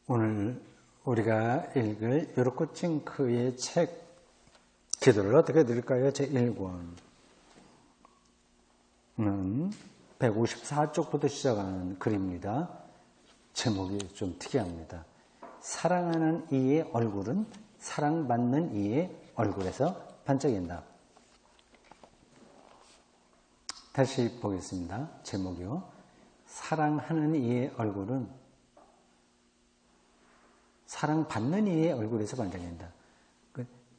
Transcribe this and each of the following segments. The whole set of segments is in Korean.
오늘 우리가 읽을 요르코 찡크의 책 기도를 어떻게 드릴까요? 제1권은 154쪽부터 시작하는 글입니다. 제목이 좀 특이합니다. 사랑하는 이의 얼굴은 사랑받는 이의 얼굴에서 반짝인다. 다시 보겠습니다. 제목이요. 사랑하는 이의 얼굴은 사랑받는 이의 얼굴에서 반짝인다.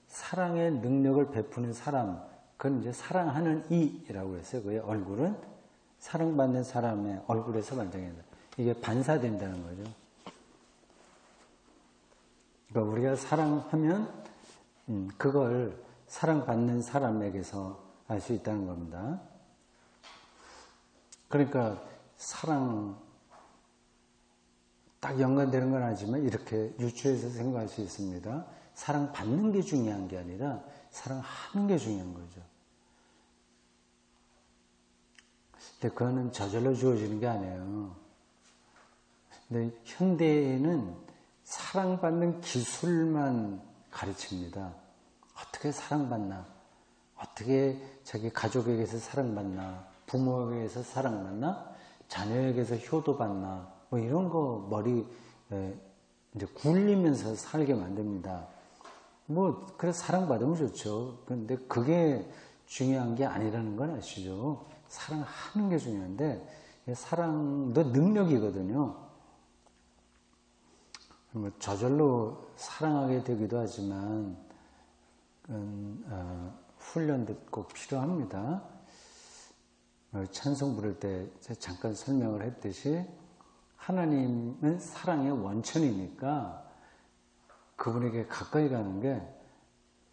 사랑의 능력을 베푸는 사람, 그건 이제 사랑하는 이라고 했어요. 그의 얼굴은 사랑받는 사람의 얼굴에서 반짝인다. 이게 반사된다는 거죠. 그러니까 우리가 사랑하면 그걸 사랑받는 사람에게서 알 수 있다는 겁니다. 그러니까 사랑 딱 연관되는 건 아니지만 이렇게 유추해서 생각할 수 있습니다. 사랑받는 게 중요한 게 아니라 사랑하는 게 중요한 거죠. 근데 그거는 저절로 주어지는 게 아니에요. 근데 현대에는 사랑받는 기술만 가르칩니다. 어떻게 사랑받나? 어떻게 자기 가족에게서 사랑받나? 부모에게서 사랑받나? 자녀에게서 효도받나? 뭐 이런 거 머리 이제 굴리면서 살게 만듭니다. 뭐 그래서 사랑받으면 좋죠. 그런데 그게 중요한 게 아니라는 건 아시죠? 사랑하는 게 중요한데 사랑도 능력이거든요. 뭐 저절로 사랑하게 되기도 하지만 훈련도 꼭 필요합니다. 찬송 부를 때 잠깐 설명을 했듯이 하나님은 사랑의 원천이니까 그분에게 가까이 가는 게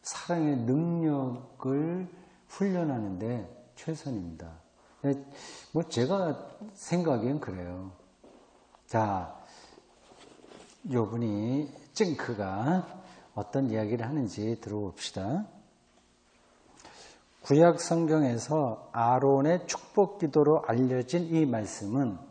사랑의 능력을 훈련하는데 최선입니다. 뭐 제가 생각엔 그래요. 자, 요분이 찡크가 어떤 이야기를 하는지 들어봅시다. 구약 성경에서 아론의 축복 기도로 알려진 이 말씀은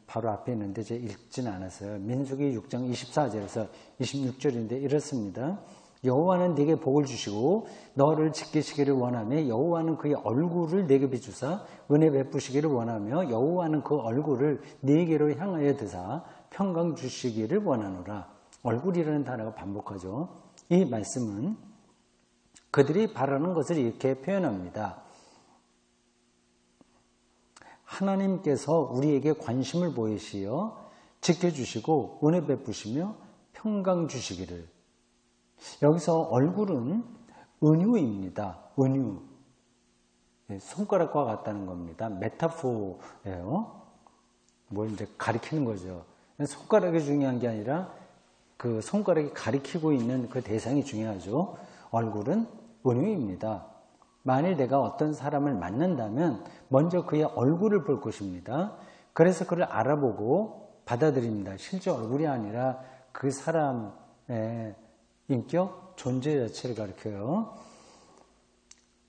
바로 앞에 있는데 제가 읽지는 않았어요. 민수기 6장 24절에서 26절인데 이렇습니다. 여호와는 네게 복을 주시고 너를 지키시기를 원하며 여호와는 그의 얼굴을 네게 비추사 은혜 베푸시기를 원하며 여호와는 그 얼굴을 네게로 향하여 드사 평강 주시기를 원하노라. 얼굴이라는 단어가 반복하죠. 이 말씀은 그들이 바라는 것을 이렇게 표현합니다. 하나님께서 우리에게 관심을 보이시어 지켜주시고 은혜 베푸시며 평강 주시기를. 여기서 얼굴은 은유입니다. 은유. 손가락과 같다는 겁니다. 메타포예요. 뭘 이제 가리키는 거죠. 손가락이 중요한 게 아니라 그 손가락이 가리키고 있는 그 대상이 중요하죠. 얼굴은 은유입니다. 만일 내가 어떤 사람을 만난다면 먼저 그의 얼굴을 볼 것입니다. 그래서 그를 알아보고 받아들입니다. 실제 얼굴이 아니라 그 사람의 인격, 존재 자체를 가리켜요.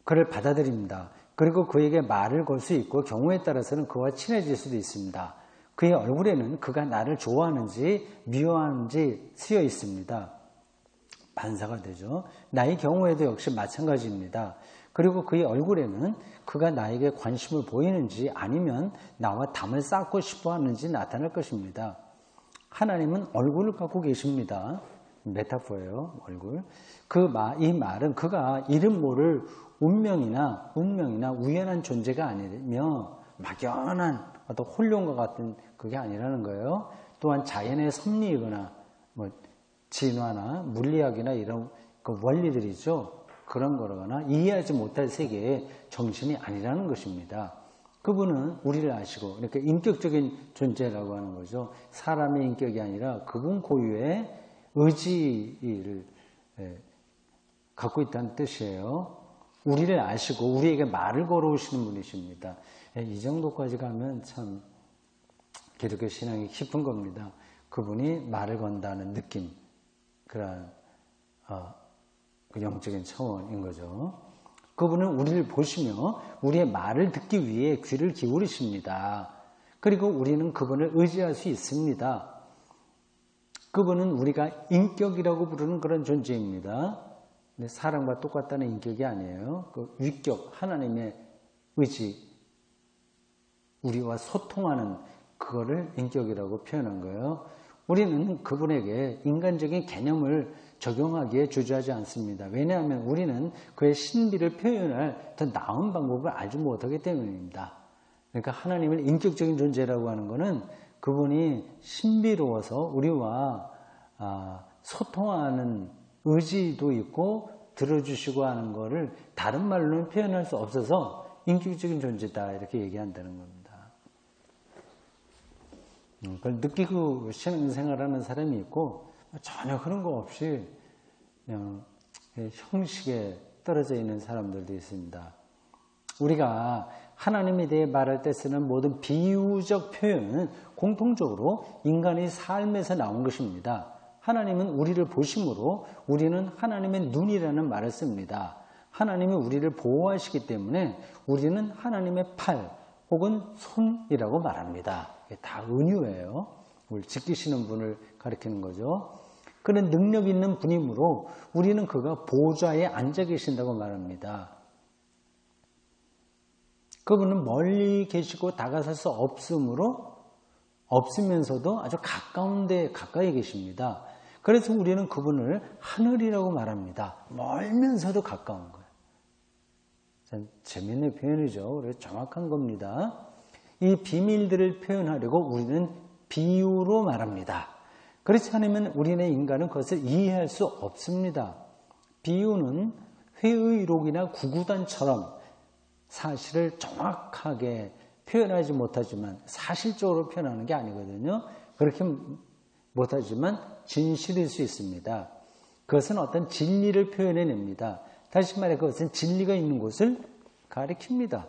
그를 받아들입니다. 그리고 그에게 말을 걸 수 있고 경우에 따라서는 그와 친해질 수도 있습니다. 그의 얼굴에는 그가 나를 좋아하는지 미워하는지 쓰여 있습니다. 반사가 되죠. 나의 경우에도 역시 마찬가지입니다. 그리고 그의 얼굴에는 그가 나에게 관심을 보이는지 아니면 나와 담을 쌓고 싶어 하는지 나타날 것입니다. 하나님은 얼굴을 갖고 계십니다. 메타포예요. 얼굴. 이 말은 그가 이름 모를 운명이나 우연한 존재가 아니며 막연한 어떤 혼돈과 같은 그게 아니라는 거예요. 또한 자연의 섭리이거나 뭐 진화나 물리학이나 이런 그 원리들이죠. 그런 거라거나 이해하지 못할 세계의 정신이 아니라는 것입니다. 그분은 우리를 아시고 이렇게 인격적인 존재라고 하는 거죠. 사람의 인격이 아니라 그분 고유의 의지를 갖고 있다는 뜻이에요. 우리를 아시고 우리에게 말을 걸어오시는 분이십니다. 이 정도까지 가면 참 기독교 신앙이 깊은 겁니다. 그분이 말을 건다는 느낌, 그런 그 영적인 차원인 거죠. 그분은 우리를 보시며 우리의 말을 듣기 위해 귀를 기울이십니다. 그리고 우리는 그분을 의지할 수 있습니다. 그분은 우리가 인격이라고 부르는 그런 존재입니다. 근데 사람과 똑같다는 인격이 아니에요. 그 위격, 하나님의 의지, 우리와 소통하는 그거를 인격이라고 표현한 거예요. 우리는 그분에게 인간적인 개념을 적용하기에 주저하지 않습니다. 왜냐하면 우리는 그의 신비를 표현할 더 나은 방법을 알지 못하기 때문입니다. 그러니까 하나님을 인격적인 존재라고 하는 것은 그분이 신비로워서 우리와 소통하는 의지도 있고 들어주시고 하는 것을 다른 말로는 표현할 수 없어서 인격적인 존재다 이렇게 얘기한다는 겁니다. 그걸 느끼고 신앙생활하는 사람이 있고 전혀 그런 거 없이 그냥 형식에 떨어져 있는 사람들도 있습니다. 우리가 하나님에 대해 말할 때 쓰는 모든 비유적 표현은 공통적으로 인간의 삶에서 나온 것입니다. 하나님은 우리를 보심으로 우리는 하나님의 눈이라는 말을 씁니다. 하나님이 우리를 보호하시기 때문에 우리는 하나님의 팔 혹은 손이라고 말합니다. 이게 다 은유예요. 우리 지키시는 분을 가리키는 거죠. 그는 능력 있는 분이므로 우리는 그가 보좌에 앉아 계신다고 말합니다. 그분은 멀리 계시고 다가설 수 없으면서도 아주 가까운데 가까이 계십니다. 그래서 우리는 그분을 하늘이라고 말합니다. 멀면서도 가까운 거예요. 참 재미있는 표현이죠. 그래서 정확한 겁니다. 이 비밀들을 표현하려고 우리는 비유로 말합니다. 그렇지 않으면 우리네 인간은 그것을 이해할 수 없습니다. 비유는 회의록이나 구구단처럼 사실을 정확하게 표현하지 못하지만 사실적으로 표현하는 게 아니거든요. 그렇게 못하지만 진실일 수 있습니다. 그것은 어떤 진리를 표현해냅니다. 다시 말해 그것은 진리가 있는 곳을 가리킵니다.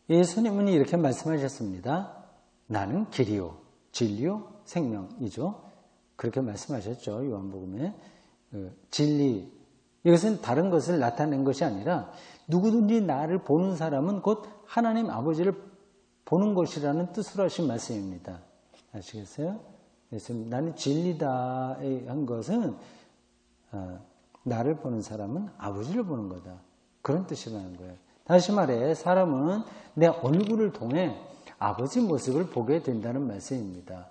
예수님은 이렇게 말씀하셨습니다. 나는 길이요, 진리요, 생명이죠. 그렇게 말씀하셨죠. 요한복음에. 진리, 이것은 다른 것을 나타낸 것이 아니라 누구든지 나를 보는 사람은 곧 하나님 아버지를 보는 것이라는 뜻으로 하신 말씀입니다. 아시겠어요? 그래서 나는 진리다 한 것은 나를 보는 사람은 아버지를 보는 거다. 그런 뜻이라는 거예요. 다시 말해 사람은 내 얼굴을 통해 아버지 모습을 보게 된다는 말씀입니다.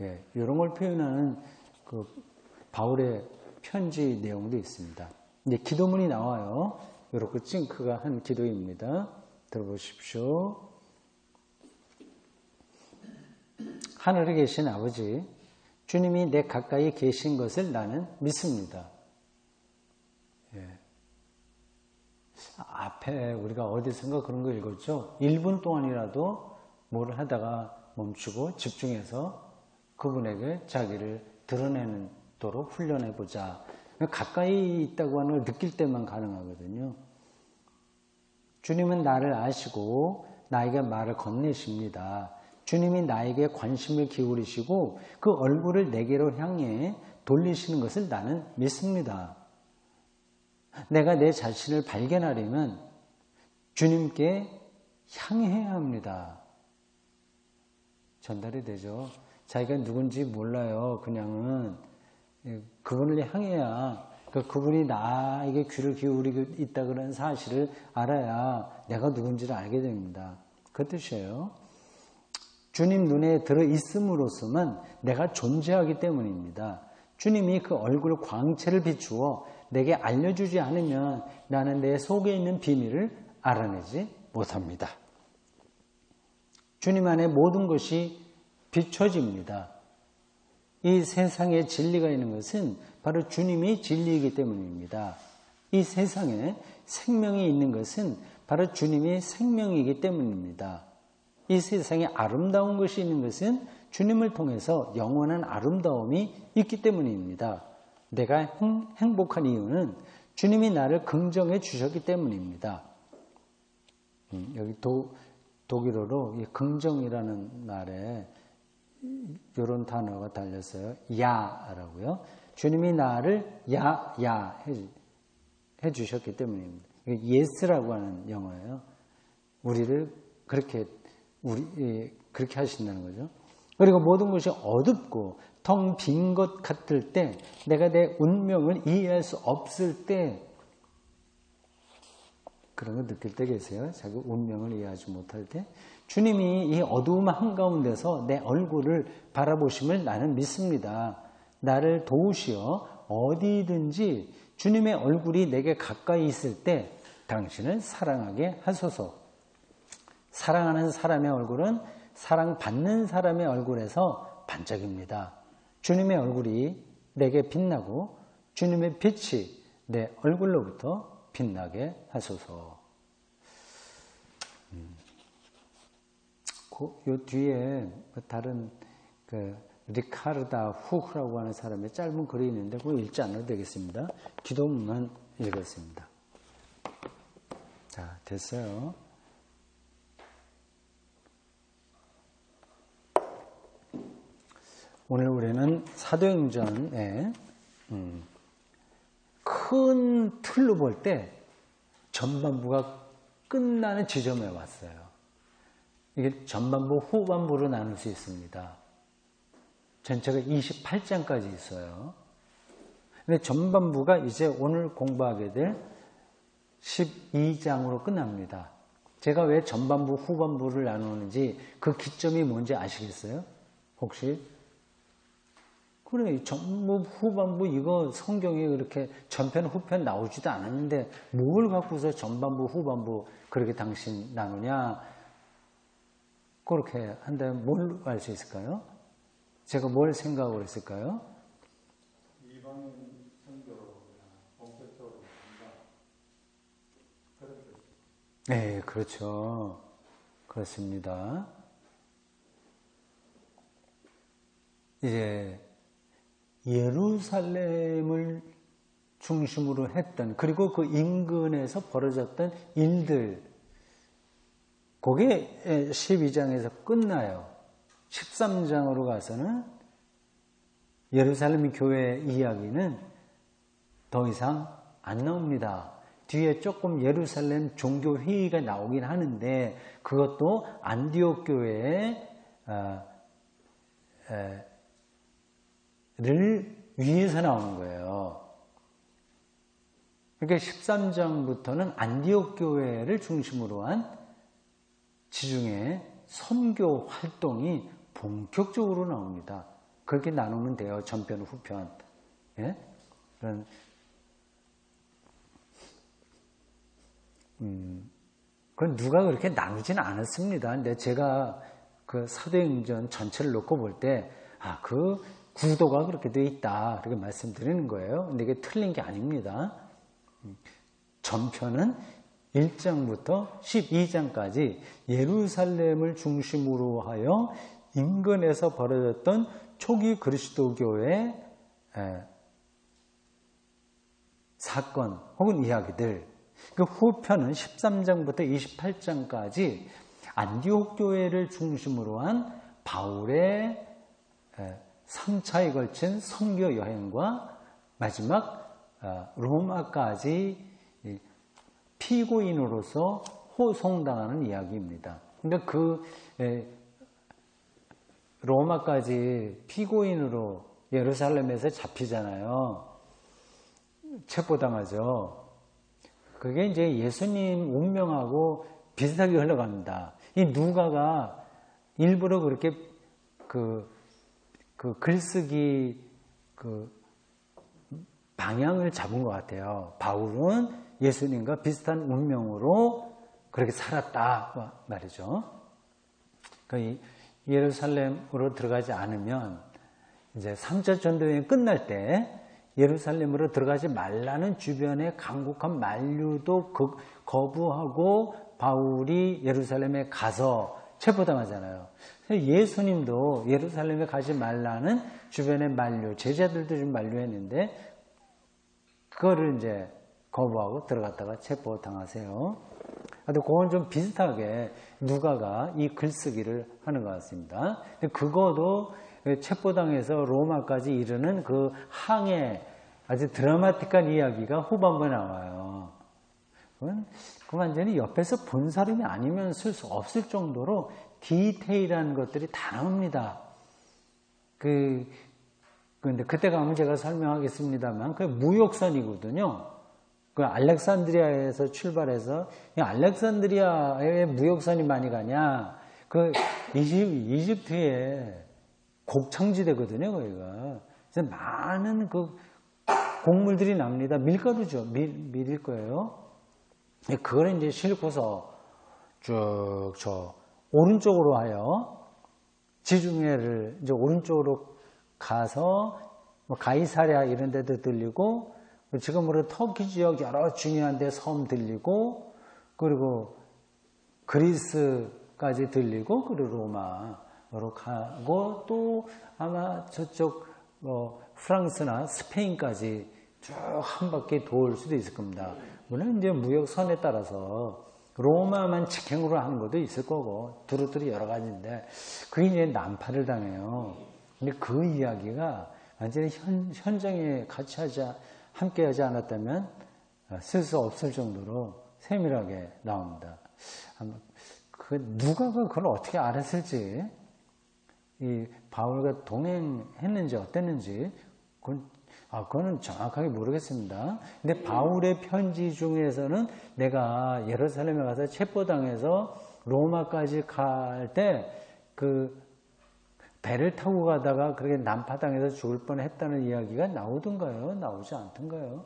예, 이런 걸 표현하는 그 바울의 편지 내용도 있습니다. 이제 기도문이 나와요. 이렇게 찡크가 한 기도입니다. 들어보십시오. 하늘에 계신 아버지, 주님이 내 가까이 계신 것을 나는 믿습니다. 예. 앞에 우리가 어디선가 그런 거 읽었죠? 1분 동안이라도 뭘 하다가 멈추고 집중해서 그분에게 자기를 드러내도록 훈련해보자. 가까이 있다고 하는 걸 느낄 때만 가능하거든요. 주님은 나를 아시고 나에게 말을 건네십니다. 주님이 나에게 관심을 기울이시고 그 얼굴을 내게로 향해 돌리시는 것을 나는 믿습니다. 내가 내 자신을 발견하려면 주님께 향해야 합니다. 전달이 되죠. 자기가 누군지 몰라요. 그냥은 그분을 향해야 그분이 나에게 귀를 기울이고 있다 그런 사실을 알아야 내가 누군지를 알게 됩니다. 그 뜻이에요. 주님 눈에 들어 있음으로써만 내가 존재하기 때문입니다. 주님이 그 얼굴 광채를 비추어 내게 알려주지 않으면 나는 내 속에 있는 비밀을 알아내지 못합니다. 주님 안에 모든 것이 비춰집니다. 이 세상에 진리가 있는 것은 바로 주님이 진리이기 때문입니다. 이 세상에 생명이 있는 것은 바로 주님이 생명이기 때문입니다. 이 세상에 아름다운 것이 있는 것은 주님을 통해서 영원한 아름다움이 있기 때문입니다. 내가 행복한 이유는 주님이 나를 긍정해 주셨기 때문입니다. 여기 독일어로 이 긍정이라는 말에 이런 단어가 달렸어요. 야라고요. 주님이 나를 야 해주셨기 때문입니다. 예스라고 하는 영어예요. 우리를 그렇게 하신다는 거죠. 그리고 모든 것이 어둡고 텅 빈 것 같을 때, 내가 내 운명을 이해할 수 없을 때, 그런 거 느낄 때 계세요? 자기 운명을 이해하지 못할 때? 주님이 이 어두움 한가운데서 내 얼굴을 바라보심을 나는 믿습니다. 나를 도우시어 어디든지 주님의 얼굴이 내게 가까이 있을 때 당신을 사랑하게 하소서. 사랑하는 사람의 얼굴은 사랑받는 사람의 얼굴에서 반짝입니다. 주님의 얼굴이 내게 빛나고 주님의 빛이 내 얼굴로부터 빛나게 하소서. 요 뒤에 다른 리카르다 후흐라고 하는 사람의 짧은 글이 있는데 그거 읽지 않아도 되겠습니다. 기도문만 읽었습니다. 자, 됐어요. 오늘 우리는 사도행전의 큰 틀로 볼 때 전반부가 끝나는 지점에 왔어요. 이게 전반부, 후반부로 나눌 수 있습니다. 전체가 28장까지 있어요. 근데 전반부가 이제 오늘 공부하게 될 12장으로 끝납니다. 제가 왜 전반부, 후반부를 나누는지 그 기점이 뭔지 아시겠어요? 혹시? 그래, 전부, 후반부 이거 성경에 그렇게 전편, 후편 나오지도 않았는데 뭘 갖고서 전반부, 후반부 그렇게 당신 나누냐? 그렇게 한다면 뭘 알 수 있을까요? 제가 뭘 생각을 했을까요? 이방인 선교로 본격적으로 한다. 네, 그렇죠. 그렇습니다. 이제 예루살렘을 중심으로 했던, 그리고 그 인근에서 벌어졌던 일들, 그게 12장에서 끝나요. 13장으로 가서는 예루살렘 교회 이야기는 더 이상 안 나옵니다. 뒤에 조금 예루살렘 종교회의가 나오긴 하는데 그것도 안디옥 교회를 위해서 나오는 거예요. 그러니까 13장부터는 안디옥 교회를 중심으로 한 지중해 선교 활동이 본격적으로 나옵니다. 그렇게 나누면 돼요. 전편, 후편. 예? 그런, 그건 누가 그렇게 나누지는 않았습니다. 근데 제가 그 사도행전 전체를 놓고 볼 때, 그 구도가 그렇게 돼 있다. 그렇게 말씀드리는 거예요. 근데 이게 틀린 게 아닙니다. 전편은 1장부터 12장까지 예루살렘을 중심으로 하여 인근에서 벌어졌던 초기 그리스도교의 사건 혹은 이야기들. 그 후편은 13장부터 28장까지 안디옥 교회를 중심으로 한 바울의 3차에 걸친 선교 여행과 마지막 로마까지 피고인으로서 호송당하는 이야기입니다. 근데 그 로마까지 피고인으로 예루살렘에서 잡히잖아요. 체포당하죠. 그게 이제 예수님 운명하고 비슷하게 흘러갑니다. 이 누가가 일부러 그렇게 그 글쓰기 방향을 잡은 것 같아요. 바울은 예수님과 비슷한 운명으로 그렇게 살았다 말이죠. 예루살렘으로 들어가지 않으면 이제 3차 전도여행 끝날 때 예루살렘으로 들어가지 말라는 주변의 강국한 만류도 거부하고 바울이 예루살렘에 가서 체포당하잖아요. 예수님도 예루살렘에 가지 말라는 주변의 만류, 제자들도 좀 만류했는데 그거를 이제 거부하고 들어갔다가 체포당하세요. 그건 좀 비슷하게 누가가 이 글쓰기를 하는 것 같습니다. 그거도 체포당해서 로마까지 이르는 그 항해 아주 드라마틱한 이야기가 후반부에 나와요. 그건 완전히 옆에서 본 사람이 아니면 쓸 수 없을 정도로 디테일한 것들이 다 나옵니다. 근데 그때 가면 제가 설명하겠습니다만, 그 무역선이거든요. 그 알렉산드리아에서 출발해서, 알렉산드리아에 무역선이 많이 가냐, 그 이집트에 곡창지대거든요, 거기가. 그래서 많은 그 곡물들이 납니다. 밀가루죠. 밀일 거예요. 그걸 이제 싣고서 쭉 오른쪽으로 하여 지중해를 이제 오른쪽으로 가서 뭐 가이사랴 이런 데도 들리고, 지금으로 터키 지역 여러 중요한 데 섬 들리고, 그리고 그리스까지 들리고, 그리고 로마로 가고, 또 아마 저쪽 프랑스나 스페인까지 쭉 한 바퀴 돌 수도 있을 겁니다. 물론 이제 무역선에 따라서 로마만 직행으로 하는 것도 있을 거고, 두루두루 여러 가지인데, 그게 이제 난파를 당해요. 근데 그 이야기가 완전히 현장에 함께 하지 않았다면 쓸 수 없을 정도로 세밀하게 나옵니다. 아마 누가가 그걸 어떻게 알았을지, 이 바울과 동행했는지 어땠는지, 그거는 정확하게 모르겠습니다. 근데 바울의 편지 중에서는 내가 예루살렘에 가서 체포당해서 로마까지 갈 때 배를 타고 가다가 그렇게 난파당해서 죽을 뻔했다는 이야기가 나오던가요? 나오지 않던가요?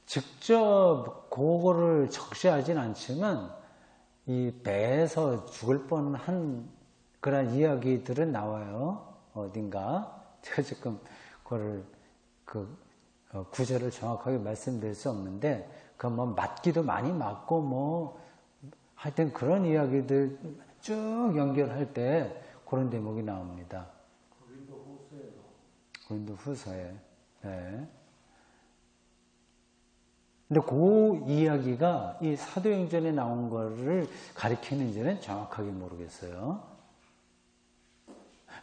직접 그거를 적시하진 않지만 이 배에서 죽을 뻔한 그런 이야기들은 나와요. 어딘가. 제가 지금 그거를 구절을 정확하게 말씀드릴 수 없는데, 뭐 맞기도 많이 맞고 하여튼 그런 이야기들 쭉 연결할 때 그런 대목이 나옵니다. 고린도 후서에. 네. 근데 그 이야기가 이 사도행전에 나온 거를 가리키는지는 정확하게 모르겠어요.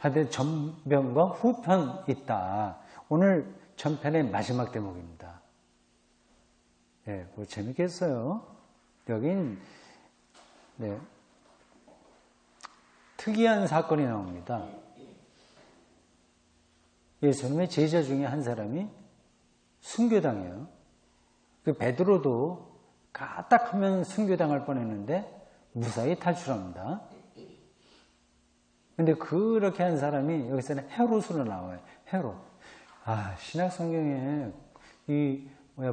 하여튼 전편과 후편 있다. 오늘 전편의 마지막 대목입니다. 네, 뭐 재밌겠어요. 여긴 특이한 사건이 나옵니다. 예수님의 제자 중에 한 사람이 순교당해요. 그 베드로도 까딱하면 순교당할 뻔했는데 무사히 탈출합니다. 근데 그렇게 한 사람이 여기서는 헤롯으로 나와요. 헤롯. 신약 성경에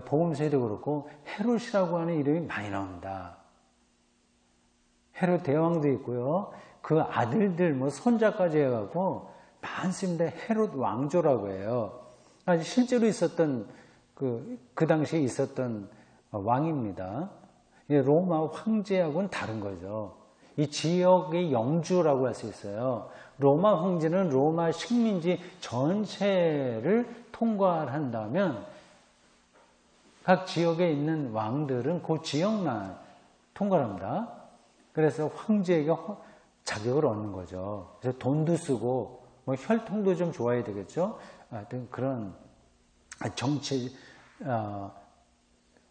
복음서에도 그렇고 헤롯이라고 하는 이름이 많이 나옵니다. 헤롯 대왕도 있고요. 그 아들들, 손자까지 해갖고 많습니다. 헤롯 왕조라고 해요. 실제로 있었던 그 당시에 있었던 왕입니다. 로마 황제하고는 다른 거죠. 이 지역의 영주라고 할 수 있어요. 로마 황제는 로마 식민지 전체를 통괄한다면 각 지역에 있는 왕들은 그 지역만 통괄합니다. 그래서 황제에게 자격을 얻는 거죠. 그래서 돈도 쓰고 혈통도 좀 좋아야 되겠죠. 하여튼 그런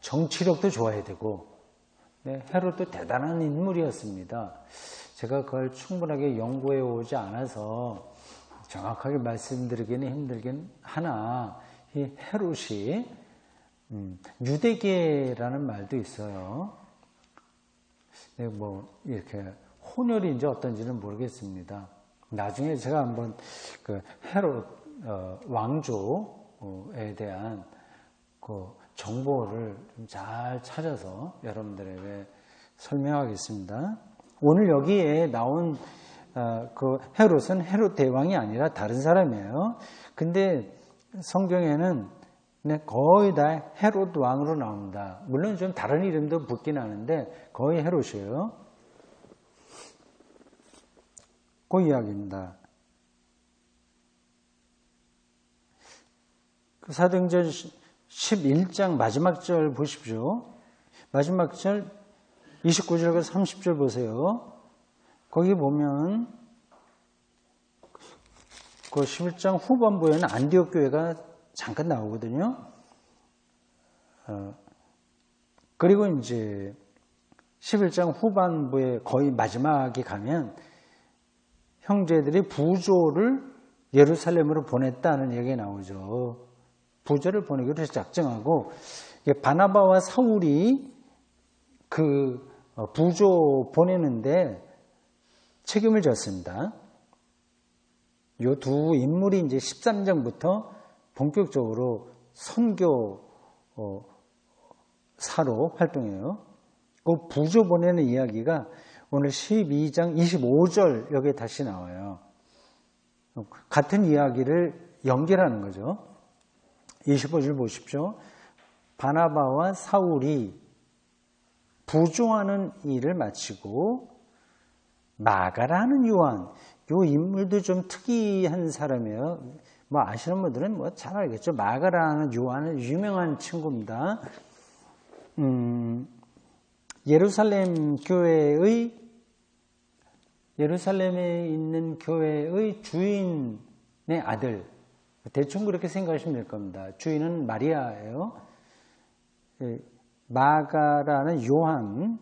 정치력도 좋아야 되고, 헤롯도 대단한 인물이었습니다. 제가 그걸 충분하게 연구해 오지 않아서 정확하게 말씀드리기는 힘들긴 하나, 이 헤롯이 유대계라는 말도 있어요. 이렇게 혼혈인지 어떤지는 모르겠습니다. 나중에 제가 한번 그 헤롯 왕조에 대한 정보를 좀 잘 찾아서 여러분들에게 설명하겠습니다. 오늘 여기에 나온 그 헤롯은 헤롯 대왕이 아니라 다른 사람이에요. 근데 성경에는 거의 다 헤롯 왕으로 나옵니다. 물론 좀 다른 이름도 붙긴 하는데 거의 헤롯이에요. 그 이야기입니다. 그 사도행전 11장 마지막 절 보십시오. 마지막 절 29절과 30절 보세요. 거기 보면 그 11장 후반부에는 안디옥 교회가 잠깐 나오거든요. 그리고 이제 11장 후반부에 거의 마지막에 가면 형제들이 부조를 예루살렘으로 보냈다는 얘기가 나오죠. 부조를 보내기로 작정하고 바나바와 사울이 그 부조 보내는데 책임을 졌습니다. 이 두 인물이 이제 13장부터 본격적으로 선교사로 활동해요. 그 부조 보내는 이야기가 오늘 12장 25절 여기에 다시 나와요. 같은 이야기를 연결하는 거죠. 25절 보십시오. 바나바와 사울이 부조하는 일을 마치고 마가라는 요한, 요 인물도 좀 특이한 사람이에요. 뭐 아시는 분들은 뭐 잘 알겠죠. 마가라는 요한은 유명한 친구입니다. 예루살렘에 있는 교회의 주인의 아들, 대충 그렇게 생각하시면 될 겁니다. 주인은 마리아예요. 마가라는 요한,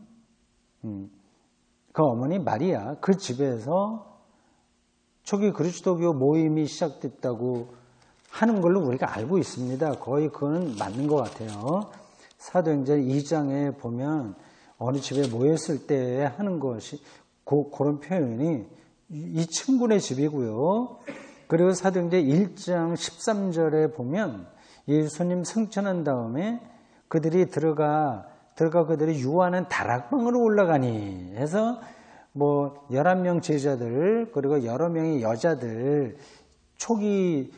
그 어머니 마리아, 그 집에서 초기 그리스도교 모임이 시작됐다고 하는 걸로 우리가 알고 있습니다. 거의 그건 맞는 것 같아요. 사도행전 2장에 보면 어느 집에 모였을 때 하는 것이 그런 표현이 이 친구네 집이고요. 그리고 사도행전 1장 13절에 보면 예수님 승천한 다음에 그들이 들어가 그들이 유하는 다락방으로 올라가니 해서 뭐 11명 제자들 그리고 여러 명의 여자들 초기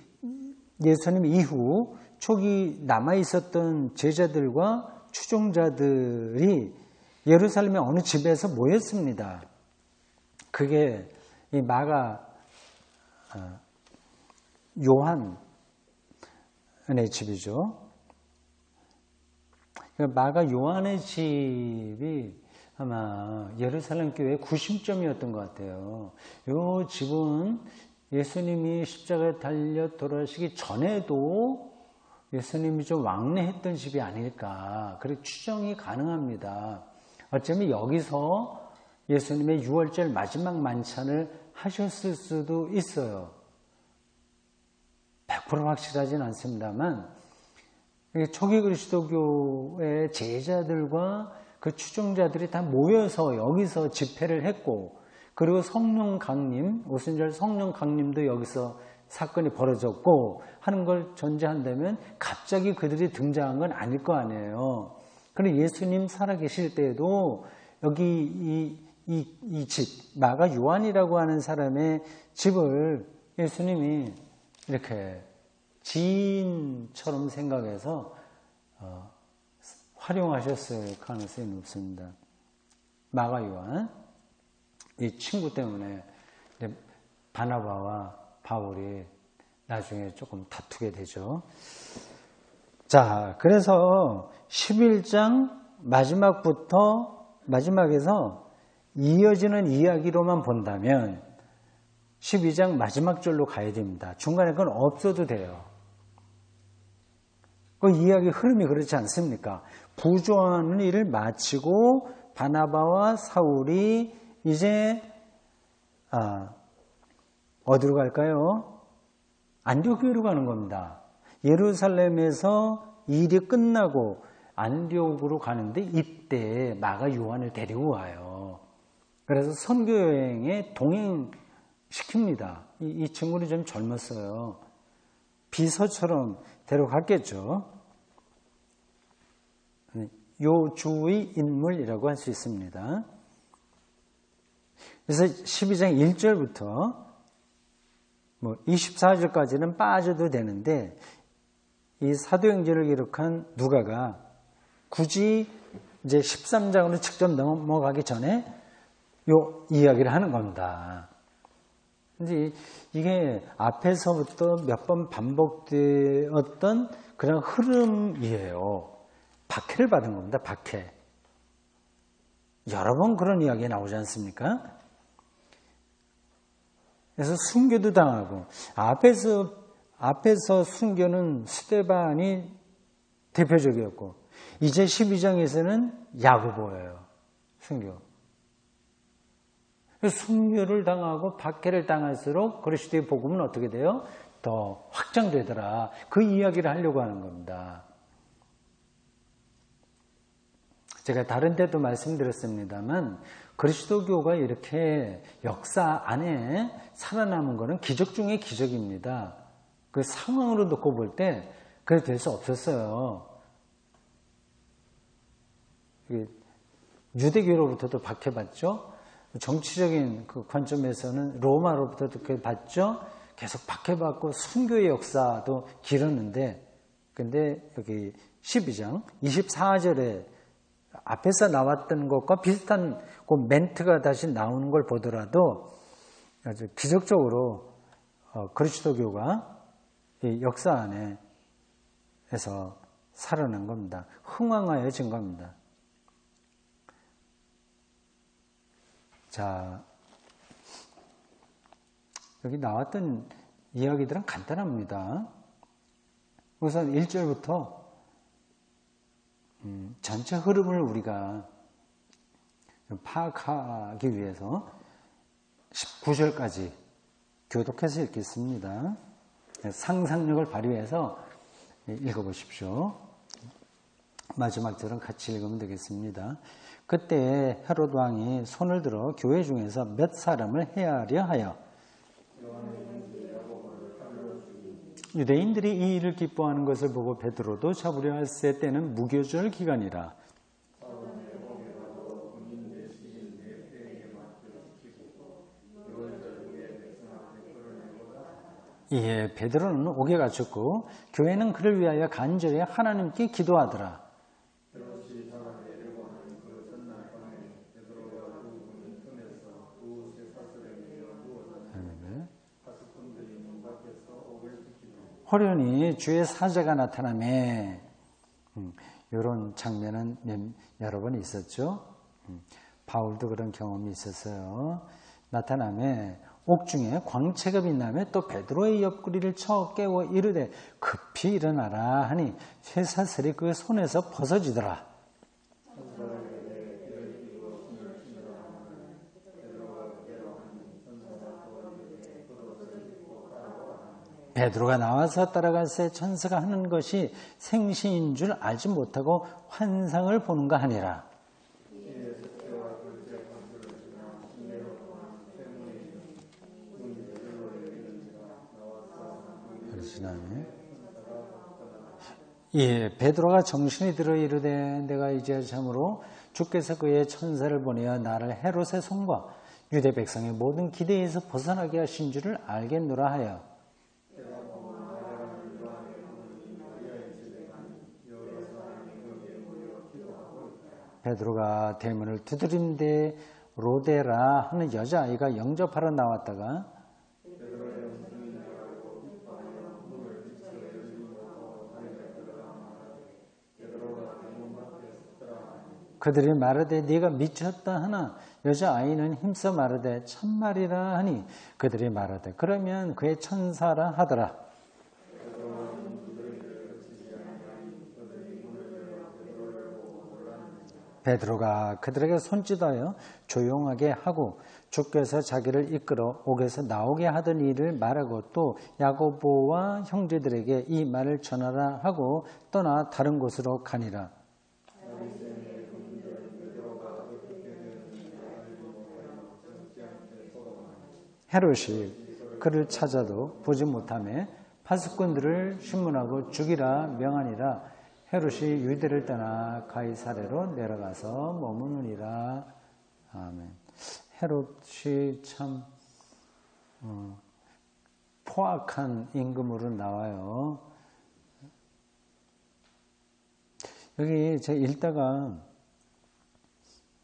예수님 이후 초기 남아있었던 제자들과 추종자들이 예루살렘의 어느 집에서 모였습니다. 그게 이 마가 요한의 집이죠. 마가 요한의 집이 아마 예루살렘 교회의 구심점이었던 것 같아요. 이 집은 예수님이 십자가에 달려 돌아가시기 전에도 예수님이 좀 왕래했던 집이 아닐까 그렇게 추정이 가능합니다. 어쩌면 여기서 예수님의 6월절 마지막 만찬을 하셨을 수도 있어요. 100% 확실하진 않습니다만 초기 그리스도교의 제자들과 그 추종자들이 다 모여서 여기서 집회를 했고 그리고 성령 강림, 오순절 성령 강림도 여기서 사건이 벌어졌고 하는 걸 전제한다면 갑자기 그들이 등장한 건 아닐 거 아니에요. 그런데 예수님 살아계실 때에도 여기 이 집, 마가 요한이라고 하는 사람의 집을 예수님이 이렇게 지인처럼 생각해서 활용하셨을 가능성이 높습니다. 마가 요한, 이 친구 때문에 바나바와 바울이 나중에 조금 다투게 되죠. 자, 그래서 11장 마지막에서 이어지는 이야기로만 본다면 12장 마지막 절로 가야 됩니다. 중간에 그건 없어도 돼요. 그 이야기 흐름이 그렇지 않습니까? 부조하는 일을 마치고 바나바와 사울이 이제 어디로 갈까요? 안디옥으로 가는 겁니다. 예루살렘에서 일이 끝나고 안디옥으로 가는데 이때 마가 요한을 데리고 와요. 그래서 선교 여행에 동행시킵니다. 이 친구는 좀 젊었어요. 비서처럼 데려갔겠죠. 요 주의 인물이라고 할 수 있습니다. 그래서 12장 1절부터 24절까지는 빠져도 되는데 이 사도행전을 기록한 누가가 굳이 이제 13장으로 직접 넘어가기 전에 요 이야기를 하는 겁니다. 근데 이게 앞에서부터 몇 번 반복되었던 그런 흐름이에요. 박해를 받은 겁니다. 박해. 여러 번 그런 이야기가 나오지 않습니까? 그래서 순교도 당하고 앞에서 순교는 스데반이 대표적이었고 이제 12장에서는 야고보예요. 순교. 순교를 당하고 박해를 당할수록 그리스도의 복음은 어떻게 돼요? 더 확장되더라. 그 이야기를 하려고 하는 겁니다. 제가 다른 데도 말씀드렸습니다만 그리스도교가 이렇게 역사 안에 살아남은 것은 기적 중의 기적입니다. 그 상황으로 놓고 볼 때 그래 될 수 없었어요. 유대교로부터도 박해받죠. 정치적인 그 관점에서는 로마로부터도 그렇게 받죠. 계속 박해받고 순교의 역사도 길었는데, 근데 여기 12장 24절에 앞에서 나왔던 것과 비슷한 그 멘트가 다시 나오는 걸 보더라도 아주 기적적으로 그리스도교가 이 역사 안에서 살아난 겁니다. 흥왕하여진 겁니다. 자, 여기 나왔던 이야기들은 간단합니다. 우선 1절부터 전체 흐름을 우리가 파악하기 위해서 19절까지 교독해서 읽겠습니다. 상상력을 발휘해서 읽어보십시오. 마지막 절은 같이 읽으면 되겠습니다. 그때 헤롯 왕이 손을 들어 교회 중에서 몇 사람을 해하려 하여 유대인들이 이 일을 기뻐하는 것을 보고 베드로도 잡으려 할세 때는 무교절 기간이라. 예, 베드로는 옥에 갇혔고 교회는 그를 위하여 간절히 하나님께 기도하더라. 호련히 주의 사자가 나타나매 이런 장면은 여러 번 있었죠. 바울도 그런 경험이 있었어요. 나타나매 옥중에 광채가 빛나며 또 베드로의 옆구리를 쳐 깨워 이르되 급히 일어나라 하니 쇠사슬이 그 손에서 벗어지더라. 베드로가 나와서 따라갈새 천사가 하는 것이 생시인 줄 알지 못하고 환상을 보는가 하니라. 예, 베드로가 정신이 들어 이르되 내가 이제 참으로 주께서 그의 천사를 보내어 나를 헤롯의 손과 유대 백성의 모든 기대에서 벗어나게 하신 줄을 알겠노라 하여 베드로가 대문을 두드린데 로데라 하는 여자아이가 영접하러 나왔다가 그들이 말하되 네가 미쳤다 하나 여자아이는 힘써 말하되 참말이라 하니 그들이 말하되 그러면 그의 천사라 하더라. 베드로가 그들에게 손짓하여 조용하게 하고 주께서 자기를 이끌어 옥에서 나오게 하던 일을 말하고 또 야고보와 형제들에게 이 말을 전하라 하고 떠나 다른 곳으로 가니라. 헤롯이 그를 찾아도 보지 못하며 파수꾼들을 신문하고 죽이라 명하니라. 헤롯이 유대를 떠나 가이사랴로 내려가서 머무느니라. 아멘. 헤롯이 참 포악한 임금으로 나와요. 여기 제가 읽다가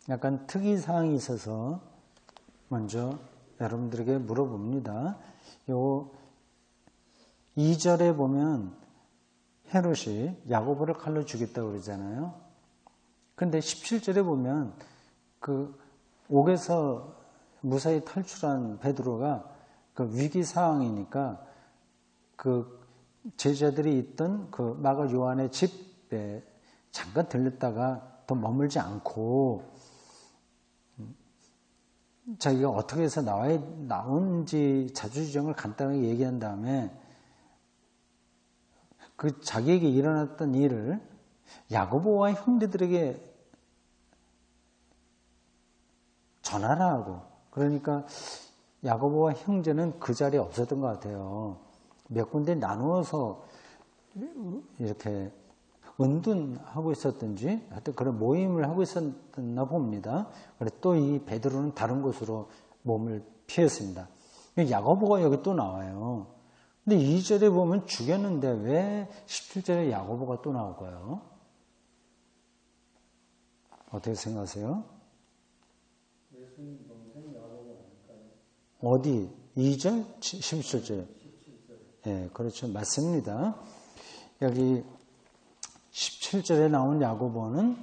약간 특이사항이 있어서 먼저 여러분들에게 물어봅니다. 요 2절에 보면 헤롯이 야고보를 칼로 죽였다고 그러잖아요. 근데 17절에 보면 그 옥에서 무사히 탈출한 베드로가 그 위기 상황이니까 그 제자들이 있던 그 마가 요한의 집에 잠깐 들렸다가 더 머물지 않고 자기가 어떻게 해서 나온지 자주지정을 간단하게 얘기한 다음에 그 자기에게 일어났던 일을 야고보와 형제들에게 전하라 하고, 그러니까 야고보와 형제는 그 자리에 없었던 것 같아요. 몇 군데 나누어서 이렇게 은둔하고 있었든지 하여튼 그런 모임을 하고 있었나 봅니다. 그래서 또 이 베드로는 다른 곳으로 몸을 피했습니다. 야고보가 여기 또 나와요. 근데 2절에 보면 죽였는데 왜 17절에 야고보가 또 나올까요? 어떻게 생각하세요? 예수님 동생 야고보 아닐까요? 어디? 2절? 17절? 네, 그렇죠. 맞습니다. 여기 17절에 나온 야고보는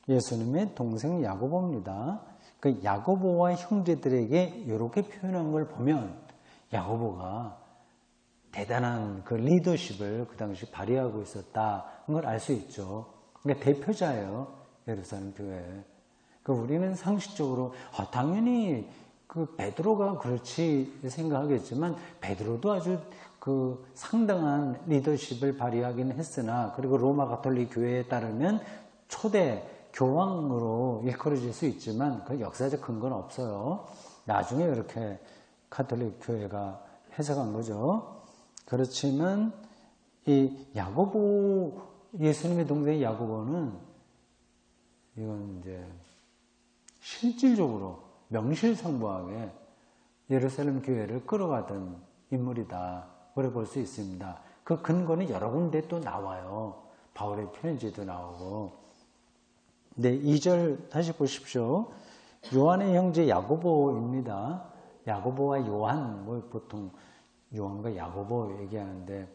예수님의 동생 야고보입니다. 그 야고보와 형제들에게 이렇게 표현한 걸 보면 야고보가 대단한 그 리더십을 그 당시 발휘하고 있었다는 걸 알 수 있죠. 그러니까 대표자예요. 예루살렘 교회. 그 우리는 상식적으로 당연히 그 베드로가 그렇지 생각하겠지만 베드로도 아주 그 상당한 리더십을 발휘하긴 했으나, 그리고 로마 가톨릭 교회에 따르면 초대 교황으로 일컬어질 수 있지만 그 역사적 근거는 없어요. 나중에 이렇게 가톨릭 교회가 해석한 거죠. 그렇지만 이 야고보, 예수님의 동생 야고보는 이건 이제 실질적으로 명실상부하게 예루살렘 교회를 끌어가던 인물이다. 그래 볼 수 있습니다. 그 근거는 여러 군데 또 나와요. 바울의 편지도 나오고. 네, 2절 다시 보십시오. 요한의 형제 야고보입니다. 야고보와 요한, 뭐 보통 요한과 야고보 얘기하는데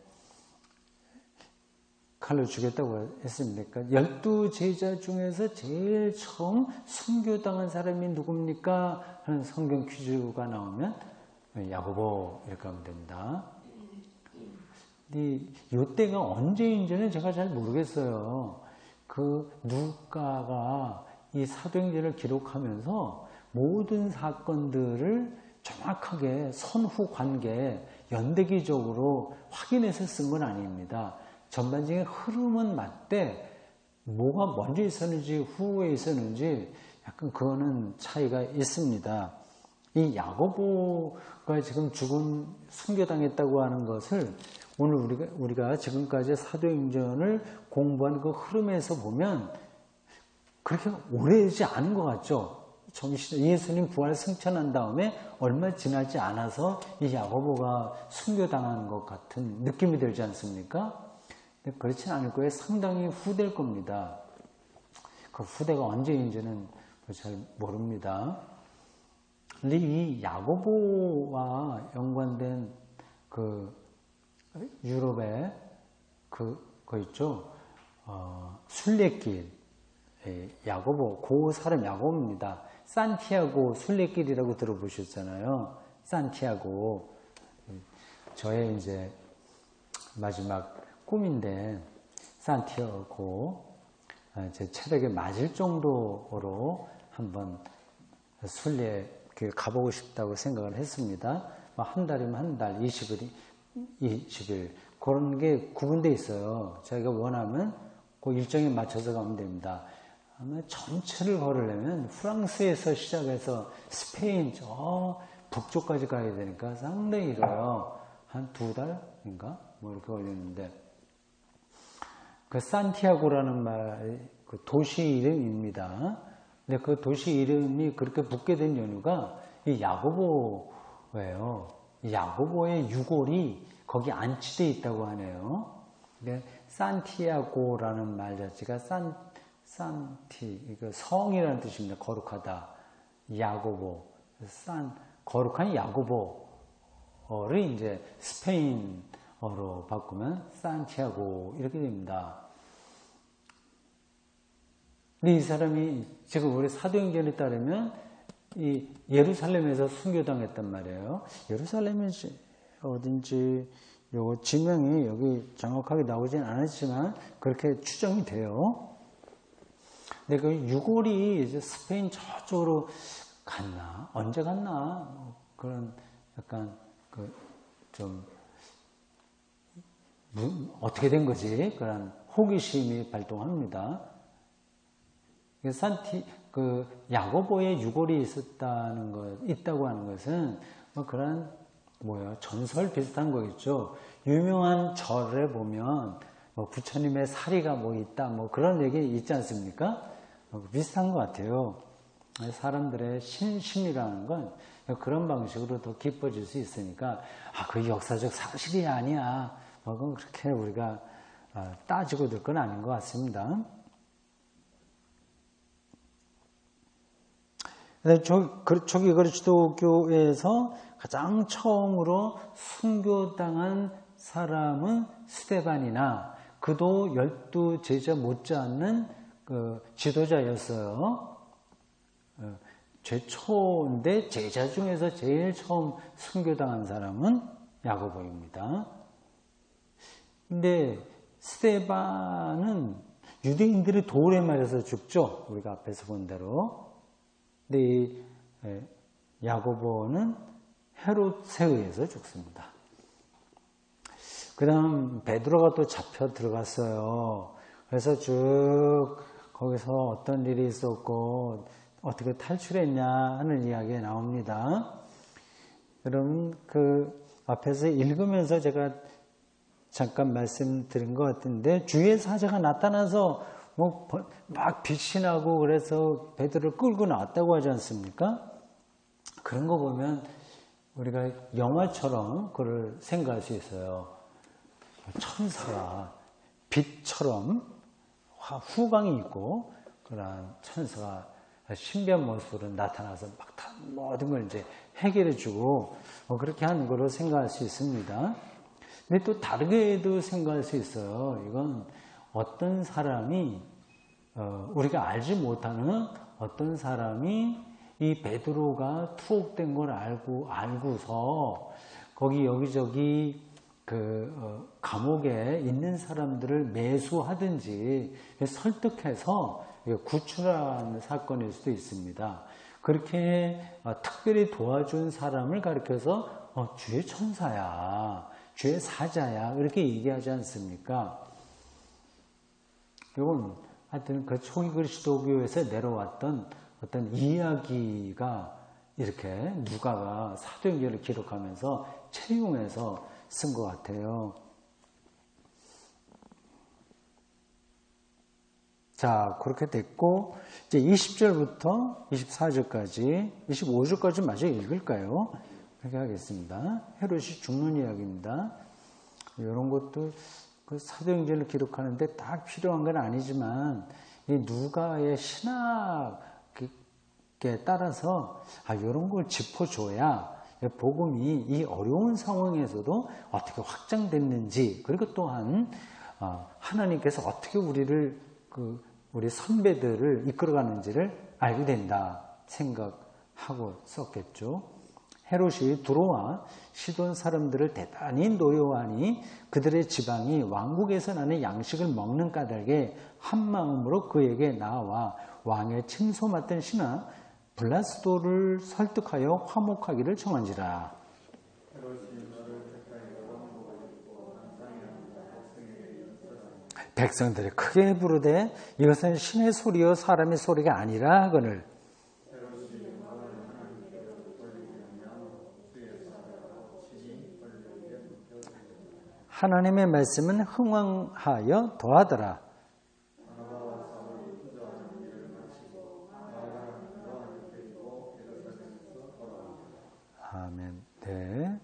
칼로 죽였다고 했습니까? 12제자 중에서 제일 처음 순교당한 사람이 누굽니까? 하는 성경 퀴즈가 나오면 야고보 이렇게 하면 됩니다. 이때가 언제인지는 제가 잘 모르겠어요. 그 누가가 이 사도행전을 기록하면서 모든 사건들을 정확하게 선후 관계, 연대기적으로 확인해서 쓴 건 아닙니다. 전반적인 흐름은 맞되 뭐가 먼저 있었는지 후에 있었는지 약간 그거는 차이가 있습니다. 이 야고보가 지금 순교당했다고 하는 것을 오늘 우리가 지금까지 사도행전을 공부한 그 흐름에서 보면 그렇게 오래되지 않은 것 같죠? 예수님 부활 승천한 다음에 얼마 지나지 않아서 이 야고보가 순교당한 것 같은 느낌이 들지 않습니까? 근데 그렇진 않을 거예요. 상당히 후될 겁니다. 그 후대가 언제인지는 잘 모릅니다. 근데 이 야고보와 연관된 그 유럽의 그거 있죠. 순례길. 야고보, 그 사람 야고보입니다. 산티아고 순례길이라고 들어보셨잖아요. 산티아고. 저의 이제 마지막 꿈인데, 산티아고. 제 체력에 맞을 정도로 한번 순례 가보고 싶다고 생각을 했습니다. 한 달이면 한 달, 20일. 그런 게 구분되어 있어요. 자기가 원하면 그 일정에 맞춰서 가면 됩니다. 아마 전체를 걸으려면 프랑스에서 시작해서 스페인 저 북쪽까지 가야 되니까 상당히 길어요. 한 2달인가? 뭐 이렇게 걸리는데. 그 산티아고라는 말, 그 도시 이름입니다. 근데 그 도시 이름이 그렇게 붙게 된 이유가 이 야고보예요. 야고보의 유골이 거기 안치되어 있다고 하네요. 근데 산티아고라는 말 자체가 이거 성이라는 뜻입니다. 거룩하다. 야고보. 거룩한 야고보를 이제 스페인어로 바꾸면 산티아고 이렇게 됩니다. 근데 이 사람이 지금 우리 사도행전에 따르면 이 예루살렘에서 순교당했단 말이에요. 예루살렘이 어딘지 요 지명이 여기 정확하게 나오진 않았지만 그렇게 추정이 돼요. 근데 그 유골이 이제 스페인 저쪽으로 갔나? 언제 갔나? 그런 약간 좀 어떻게 된 거지? 그런 호기심이 발동합니다. 야고보의 유골이 있다고 하는 것은 그런 전설 비슷한 거겠죠. 유명한 절에 보면 부처님의 사리가 있다 그런 얘기 있지 않습니까? 비슷한 것 같아요. 사람들의 심이라는 건 그런 방식으로 더 깊어질 수 있으니까 그 역사적 사실이 아니야. 그건 그렇게 우리가 따지고 들 건 아닌 것 같습니다. 초기 그리스도교에서 가장 처음으로 순교당한 사람은 스데반이나 그도 12제자 못지않는 지도자였어요. 최초인데 제자 중에서 제일 처음 순교당한 사람은 야고보입니다. 근데 스데반은 유대인들이 돌에 맞아서 죽죠. 우리가 앞에서 본 대로. 근데 이 야고보는 헤롯에 의해서 죽습니다. 그 다음 베드로가 또 잡혀 들어갔어요. 그래서 쭉 거기서 어떤 일이 있었고 어떻게 탈출했냐 하는 이야기가 나옵니다. 여러분 앞에서 읽으면서 제가 잠깐 말씀드린 것 같은데 주의 사자가 나타나서 막 빛이 나고 그래서 베드로를 끌고 나왔다고 하지 않습니까? 그런 거 보면 우리가 영화처럼 그걸 생각할 수 있어요. 천사가 빛처럼 후광이 있고 그런 천사가 신비한 모습으로 나타나서 막 모든 걸 이제 해결해주고 그렇게 하는 거로 생각할 수 있습니다. 근데 또 다르게도 생각할 수 있어요. 이건 어떤 사람이 우리가 알지 못하는 어떤 사람이 이 베드로가 투옥된 걸 알고서 거기 여기저기 감옥에 있는 사람들을 매수하든지 설득해서 구출하는 사건일 수도 있습니다. 그렇게 특별히 도와준 사람을 가리켜서 주의 천사야, 주의 사자야 이렇게 얘기하지 않습니까? 이건 하여튼 초기 그리스도교에서 내려왔던 어떤 이야기가 이렇게 누가가 사도행전을 기록하면서 채용해서 쓴 것 같아요. 자, 그렇게 됐고, 이제 20절부터 24절까지, 25절까지 마저 읽을까요? 그렇게 하겠습니다. 헤롯이 죽는 이야기입니다. 이런 것도 사도행전을 기록하는데 딱 필요한 건 아니지만, 이 누가의 신학에 따라서, 이런 걸 짚어줘야 복음이 이 어려운 상황에서도 어떻게 확장됐는지, 그리고 또한 하나님께서 어떻게 우리 선배들을 이끌어가는지를 알게 된다 생각하고 썼겠죠. 헤롯이 들어와 시돈 사람들을 대단히 노여워하니 그들의 지방이 왕국에서 나는 양식을 먹는 까닭에 한 마음으로 그에게 나와 왕의 침소 맡은 신하 블라스도를 설득하여 화목하기를 청한지라. 백성들이 크게 부르되 이것은 신의 소리요 사람의 소리가 아니라 하거늘. 하나님의 말씀은 흥왕하여 더하더라. 아멘. 네.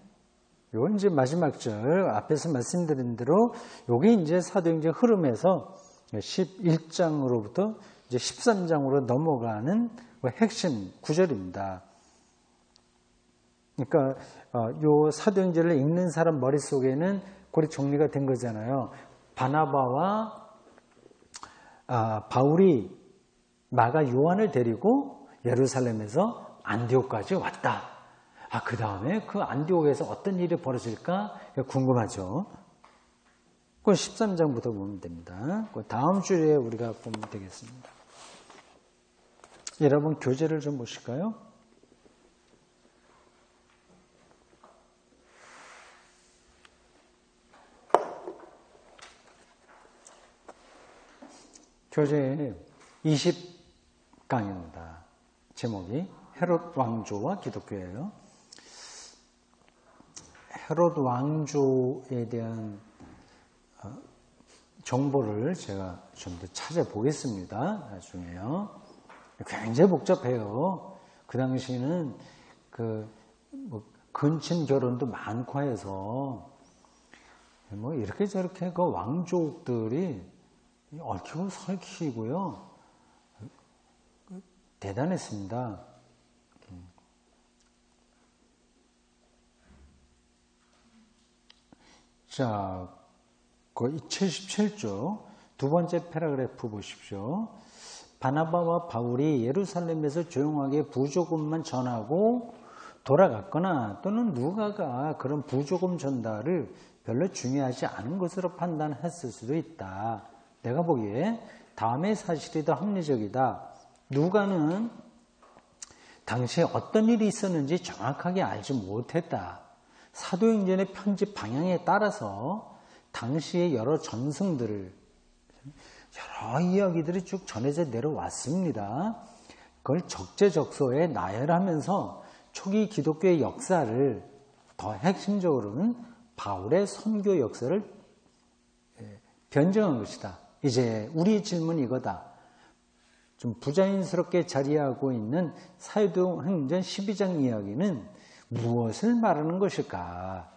요건 이제 마지막 절 앞에서 말씀드린 대로 요게 이제 사도행전 흐름에서 11장으로부터 이제 13장으로 넘어가는 핵심 구절입니다. 그러니까 요 사도행전을 읽는 사람 머릿속에는 그렇게 정리가 된 거잖아요. 바나바와 바울이 마가 요한을 데리고 예루살렘에서 안디옥까지 왔다. 그 다음에 그 안디옥에서 어떤 일이 벌어질까 궁금하죠. 그건 13장부터 보면 됩니다. 다음 주에 우리가 보면 되겠습니다. 여러분 교재를 좀 보실까요? 교재 20강입니다. 제목이 헤롯 왕조와 기독교예요. 헤롯 왕조에 대한 정보를 제가 좀 더 찾아보겠습니다. 나중에요. 굉장히 복잡해요. 그 당시에는 근친 결혼도 많고 해서 이렇게 저렇게 왕족들이 얽히고 설키고요. 대단했습니다. 자, 77쪽 두 번째 패러그래프 보십시오. 바나바와 바울이 예루살렘에서 조용하게 부조금만 전하고 돌아갔거나 또는 누가가 그런 부조금 전달을 별로 중요하지 않은 것으로 판단했을 수도 있다. 내가 보기에 다음의 사실이 더 합리적이다. 누가는 당시에 어떤 일이 있었는지 정확하게 알지 못했다. 사도행전의 편집 방향에 따라서 당시의 여러 전승들을 여러 이야기들이 쭉 전해져 내려왔습니다. 그걸 적재적소에 나열하면서 초기 기독교의 역사를 더 핵심적으로는 바울의 선교 역사를 변증한 것이다. 이제 우리 질문이 이거다. 좀 부자연스럽게 자리하고 있는 사도행전 12장 이야기는 무엇을 말하는 것일까?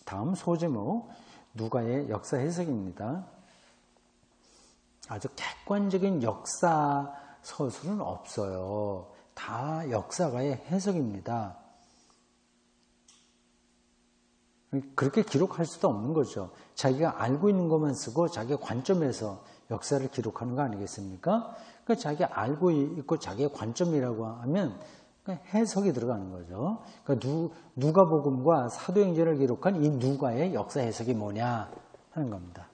다음 소제목 누가의 역사 해석입니다. 아주 객관적인 역사 서술은 없어요. 다 역사가의 해석입니다. 그렇게 기록할 수도 없는 거죠. 자기가 알고 있는 것만 쓰고 자기의 관점에서 역사를 기록하는 거 아니겠습니까? 그러니까 자기가 알고 있고 자기의 관점이라고 하면 해석이 들어가는 거죠. 그러니까 누가복음과 사도행전을 기록한 이 누가의 역사 해석이 뭐냐 하는 겁니다.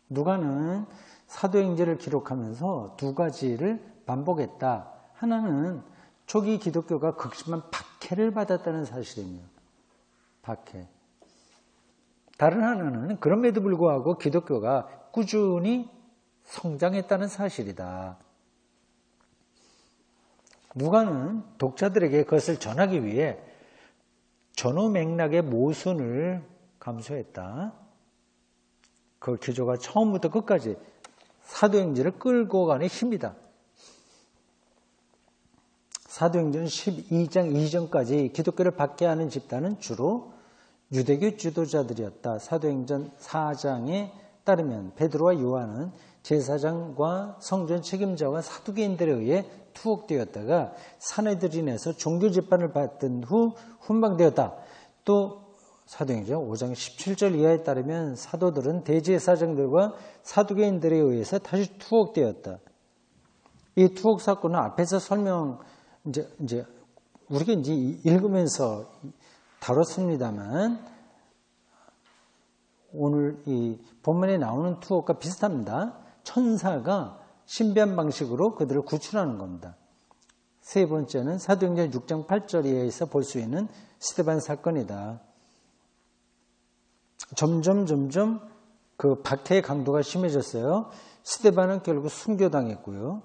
누가는 사도행전을 기록하면서 두 가지를 반복했다. 하나는 초기 기독교가 극심한 박해를 받았다는 사실입니다. 박해. 다른 하나는 그럼에도 불구하고 기독교가 꾸준히 성장했다는 사실이다. 누가는 독자들에게 그것을 전하기 위해 전후 맥락의 모순을 감수했다. 그 기조가 처음부터 끝까지 사도행전을 끌고 가는 힘이다. 사도행전 12장 이전까지 기독교를 박해하는 집단은 주로 유대교 지도자들이었다. 사도행전 4장에 따르면 베드로와 요한은 제사장과 성전 책임자와 사두개인들에 의해 투옥되었다가 사내들인에서 종교 재판을 받은 후 훈방되었다. 또 사도행전 5장 17절 이하에 따르면 사도들은 대제사장들과 사두개인들에 의해서 다시 투옥되었다. 이 투옥 사건은 앞에서 이제 우리가 이제 읽으면서 다뤘습니다만 오늘 이 본문에 나오는 투옥과 비슷합니다. 천사가 신비한 방식으로 그들을 구출하는 겁니다. 세 번째는 사도행전 6장 8절에서 볼 수 있는 스데반 사건이다. 점점 그 박해의 강도가 심해졌어요. 스데반은 결국 순교당했고요.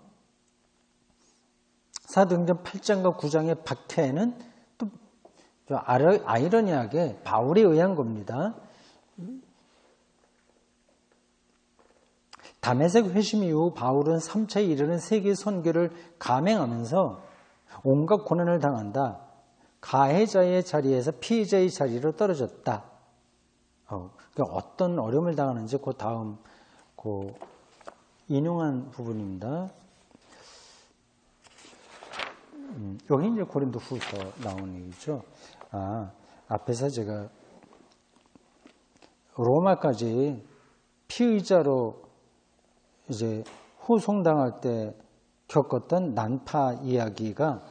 사도행전 8장과 9장의 박해는 또 아이러니하게 바울에 의한 겁니다. 다메섹 회심 이후 바울은 3차에 이르는 세계 선교를 감행하면서 온갖 고난을 당한다. 가해자의 자리에서 피해자의 자리로 떨어졌다. 그러니까 어떤 어려움을 당하는지 그 다음 인용한 부분입니다. 여기 이제 고린도 후서 나오는 얘기죠. 앞에서 제가 로마까지 피의자로 이제 후송당할 때 겪었던 난파 이야기가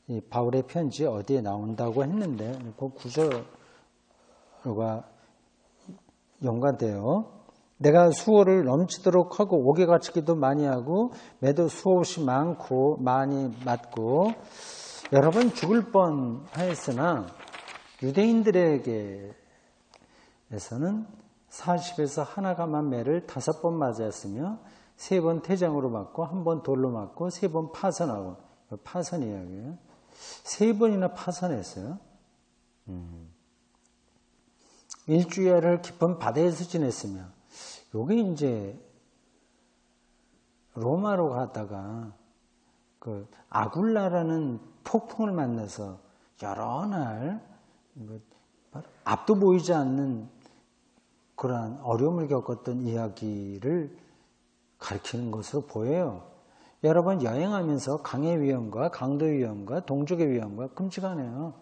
이 바울의 편지에 어디에 나온다고 했는데 그 구절과 연관돼요. 내가 수호를 넘치도록 하고 옥에 갇히기도 많이 하고 매도 수없이 많고 많이 맞고 여러 번 죽을 뻔하였으나 유대인들에게서는 40에서 하나가만 매를 5번 맞았으며 3번 태장으로 맞고 1번 돌로 맞고 3번 파선하고 파선 이야기예요. 3번이나 파선했어요. 일주일을 깊은 바다에서 지냈으며 요게 이제 로마로 갔다가 그 아굴라라는 폭풍을 만나서 여러 날 앞도 보이지 않는 그러한 어려움을 겪었던 이야기를 가리키는 것으로 보여요. 여러분 여행하면서 강의 위험과 강도 위험과 동족의 위험과 끔찍하네요.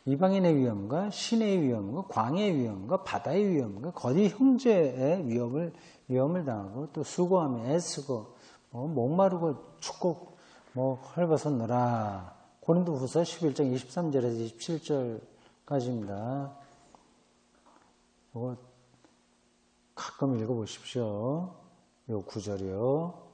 이방인의 위험과 신의 위험과 광의 위험과 바다의 위험과 거리 형제의 위험을 당하고 또 수고하며 애쓰고 목마르고 춥고 헐벗었노라. 고린도후서 11장 23절에서 27절까지입니다. 이거 가끔 읽어보십시오. 요 구절이요.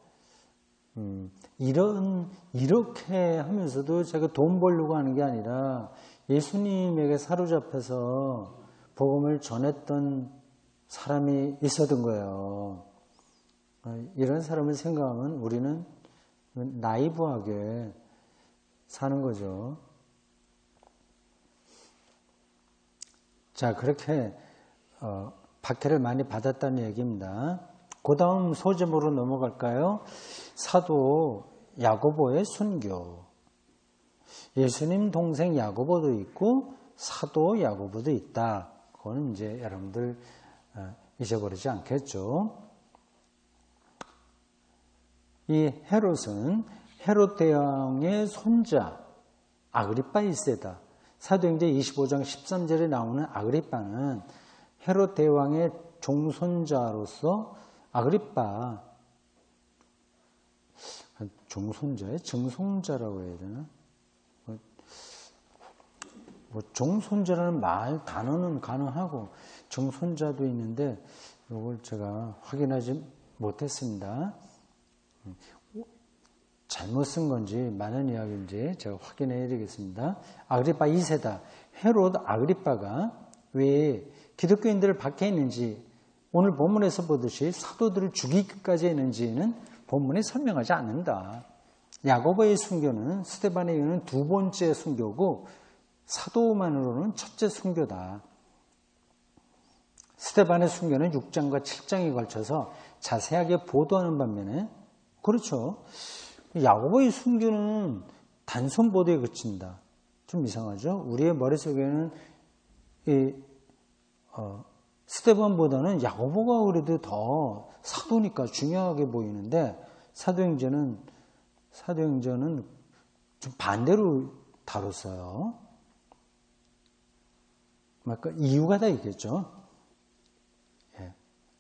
이렇게 하면서도 제가 돈 벌려고 하는 게 아니라 예수님에게 사로잡혀서 복음을 전했던 사람이 있었던 거예요. 이런 사람을 생각하면 우리는 나이브하게 사는 거죠. 자, 그렇게 박해를 많이 받았다는 얘기입니다. 그 다음 소제목으로 넘어갈까요? 사도 야고보의 순교. 예수님 동생 야고보도 있고 사도 야고보도 있다. 그건 이제 여러분들 잊어버리지 않겠죠. 이 헤롯은 헤롯 대왕의 손자 아그리파 1세다. 사도행전 25장 13절에 나오는 아그리파는 헤롯 대왕의 종손자로서 아그리파 종손자의 증손자라고 해야 되나? 종손자라는 단어는 가능하고 증손자도 있는데 이걸 제가 확인하지 못했습니다. 잘못 쓴 건지 많은 이야기인지 제가 확인해야 되겠습니다. 아그리파 2세다. 헤롯 아그리파가 왜 기독교인들을 박해했는지 오늘 본문에서 보듯이 사도들을 죽이기까지 했는지는 본문에 설명하지 않는다. 야고보의 순교는 스데반에 이어는 2번째 순교고 사도만으로는 첫째 순교다. 스데반의 순교는 6장과 7장에 걸쳐서 자세하게 보도하는 반면에 그렇죠. 야고보의 순교는 단순 보도에 그친다. 좀 이상하죠? 우리의 머릿속에는 스데반보다는 야고보가 그래도 더 사도니까 중요하게 보이는데 사도행전은 좀 반대로 다뤘어요. 이유가 다 있겠죠.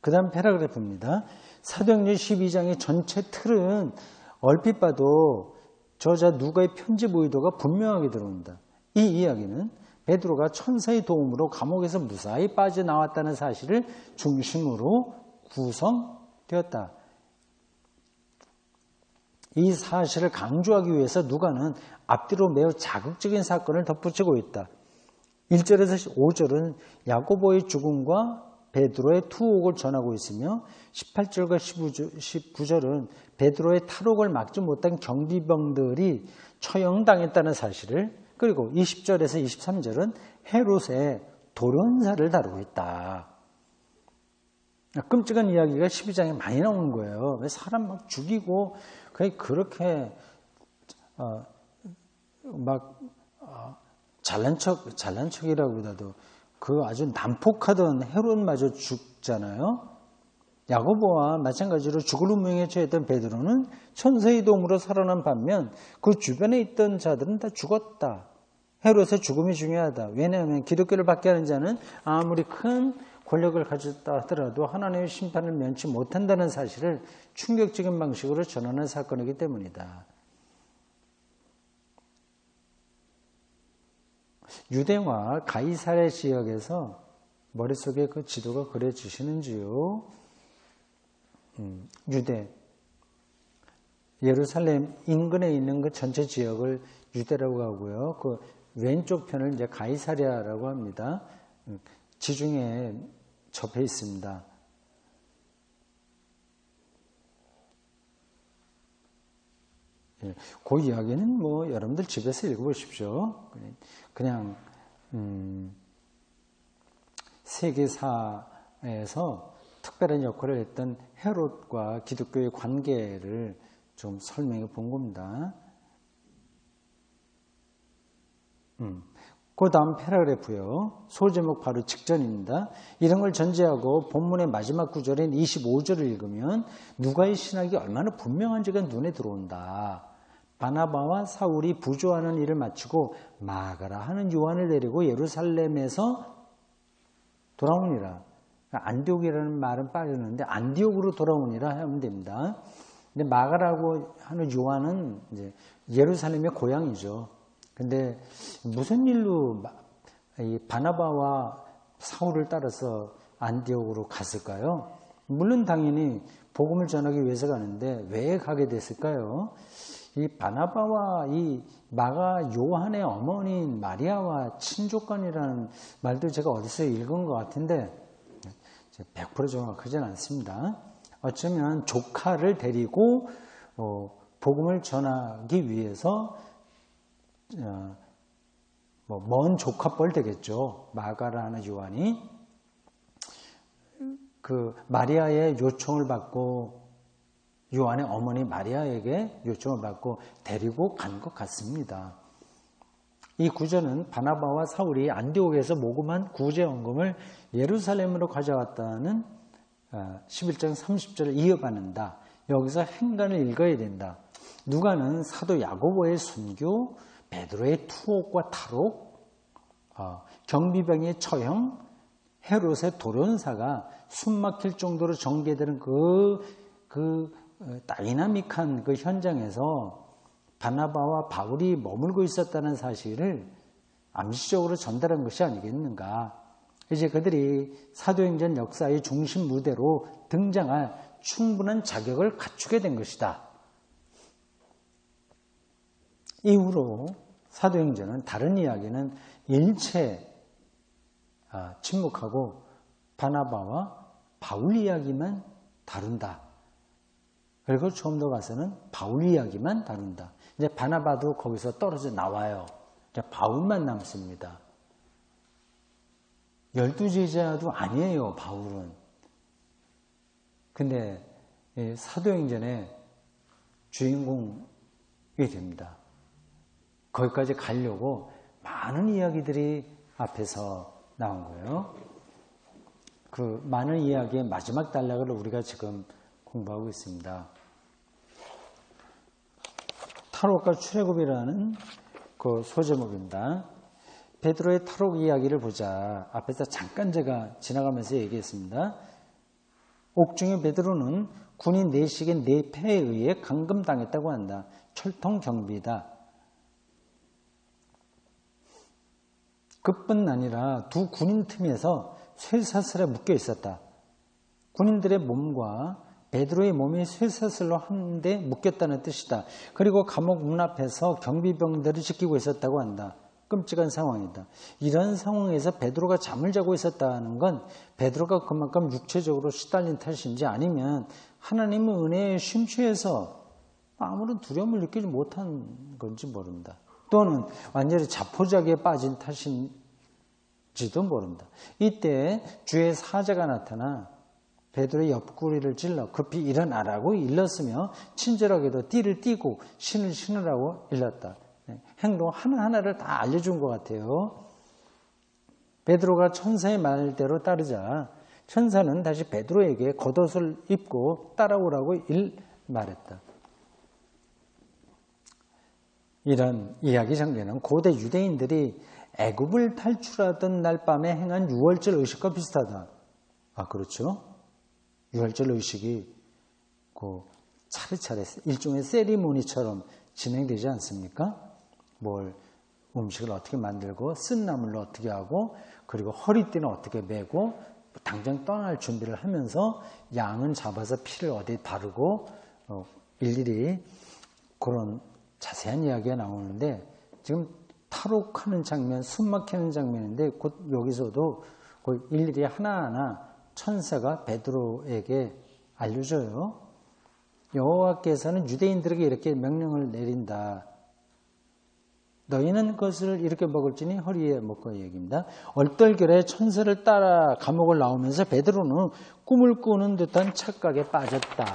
그 다음 패러그래프입니다. 사도행전 12장의 전체 틀은 얼핏 봐도 저자 누가의 편집 의도가 분명하게 들어온다. 이 이야기는 베드로가 천사의 도움으로 감옥에서 무사히 빠져나왔다는 사실을 중심으로 구성되었다. 이 사실을 강조하기 위해서 누가는 앞뒤로 매우 자극적인 사건을 덧붙이고 있다. 1절에서 5절은 야고보의 죽음과 베드로의 투옥을 전하고 있으며 18절과 19절은 베드로의 탈옥을 막지 못한 경비병들이 처형당했다는 사실을, 그리고 20절에서 23절은 헤롯의 돌연사를 다루고 있다. 끔찍한 이야기가 12장에 많이 나오는 거예요. 왜 사람 막 죽이고 그렇게 잘난 척이라고보다도 그 아주 난폭하던 헤롯마저 죽잖아요. 야고보와 마찬가지로 죽을 운명에 처했던 베드로는 천사의 도움으로 살아난 반면 그 주변에 있던 자들은 다 죽었다. 헤롯의 죽음이 중요하다. 왜냐하면 기독교를 받게 하는 자는 아무리 큰 권력을 가졌다 하더라도 하나님의 심판을 면치 못한다는 사실을 충격적인 방식으로 전하는 사건이기 때문이다. 유대와 가이사랴 지역에서 머릿속에 그 지도가 그려지시는지요? 유대, 예루살렘 인근에 있는 그 전체 지역을 유대라고 하고요. 그 왼쪽 편을 이제 가이사랴라고 합니다. 지중해 접해 있습니다. 예, 그 이야기는 뭐 여러분들 집에서 읽어보십시오. 그냥 세계사에서 특별한 역할을 했던 헤롯과 기독교의 관계를 좀 설명해 본 겁니다. 그 다음 패러그래프요. 소제목 바로 직전입니다. 이런 걸 전제하고 본문의 마지막 구절인 25절을 읽으면 누가의 신학이 얼마나 분명한지가 눈에 들어온다. 바나바와 사울이 부조하는 일을 마치고 마가라 하는 요한을 데리고 예루살렘에서 돌아오니라. 안디옥이라는 말은 빠졌는데 안디옥으로 돌아오니라 하면 됩니다. 근데 마가라고 하는 요한은 이제 예루살렘의 고향이죠. 근데 무슨 일로 이 바나바와 사울을 따라서 안디옥으로 갔을까요? 물론 당연히 복음을 전하기 위해서 가는데 왜 가게 됐을까요? 이 바나바와 이 마가 요한의 어머니인 마리아와 친족간이라는 말도 제가 어디서 읽은 것 같은데 100% 정확하진 않습니다. 어쩌면 조카를 데리고 복음을 전하기 위해서 먼 조카뻘 되겠죠. 마가라는 요한이 그 마리아의 요청을 받고 요한의 어머니 마리아에게 요청을 받고 데리고 간 것 같습니다. 이 구절은 바나바와 사울이 안디옥에서 모금한 구제헌금을 예루살렘으로 가져왔다는 11장 30절을 이어받는다. 여기서 행간을 읽어야 된다. 누가는 사도 야고보의 순교, 베드로의 투옥과 탈옥, 경비병의 처형, 헤롯의 돌연사가 숨막힐 정도로 전개되는 그 다이나믹한 그 현장에서 바나바와 바울이 머물고 있었다는 사실을 암시적으로 전달한 것이 아니겠는가. 이제 그들이 사도행전 역사의 중심 무대로 등장할 충분한 자격을 갖추게 된 것이다. 이후로 사도행전은 다른 이야기는 일체 침묵하고 바나바와 바울 이야기만 다룬다. 그리고 좀 더 가서는 바울 이야기만 다룬다. 이제 바나바도 거기서 떨어져 나와요. 이제 바울만 남습니다. 12제자도 아니에요, 바울은. 근데 사도행전의 주인공이 됩니다. 거기까지 가려고 많은 이야기들이 앞에서 나온 거예요. 그 많은 이야기의 마지막 단락을 우리가 지금 공부하고 있습니다. 탈옥과 출애굽이라는 그 소제목입니다. 베드로의 탈옥 이야기를 보자. 앞에서 잠깐 제가 지나가면서 얘기했습니다. 옥중의 베드로는 군인 내식의 내패에 의해 감금당했다고 한다. 철통 경비다. 그뿐 아니라 두 군인 틈에서 쇠사슬에 묶여 있었다. 군인들의 몸과 베드로의 몸이 쇠사슬로 한데 묶였다는 뜻이다. 그리고 감옥 문 앞에서 경비병들을 지키고 있었다고 한다. 끔찍한 상황이다. 이런 상황에서 베드로가 잠을 자고 있었다는 건 베드로가 그만큼 육체적으로 시달린 탓인지 아니면 하나님의 은혜에 심취해서 아무런 두려움을 느끼지 못한 건지 모른다. 또는 완전히 자포자기에 빠진 탓인지도 모른다. 이때 주의 사자가 나타나 베드로의 옆구리를 찔러 급히 일어나라고 일렀으며 친절하게도 띠를 띠고 신을 신으라고 일렀다. 행동 하나하나를 다 알려준 것 같아요. 베드로가 천사의 말대로 따르자 천사는 다시 베드로에게 겉옷을 입고 따라오라고 말했다. 이런 이야기 전개는 고대 유대인들이 애굽을 탈출하던 날 밤에 행한 유월절 의식과 비슷하다. 아, 그렇죠? 유월절 의식이 차례차례 일종의 세리모니처럼 진행되지 않습니까? 음식을 어떻게 만들고 쓴 나물로 어떻게 하고 그리고 허리띠는 어떻게 메고 당장 떠날 준비를 하면서 양은 잡아서 피를 어디에 바르고 일일이 그런 자세한 이야기가 나오는데 지금 탈옥하는 장면, 숨막히는 장면인데 곧 여기서도 일일이 하나하나 천사가 베드로에게 알려줘요. 여호와께서는 유대인들에게 이렇게 명령을 내린다. 너희는 그것을 이렇게 먹을지니 허리에 묶어 얘기입니다. 얼떨결에 천사를 따라 감옥을 나오면서 베드로는 꿈을 꾸는 듯한 착각에 빠졌다.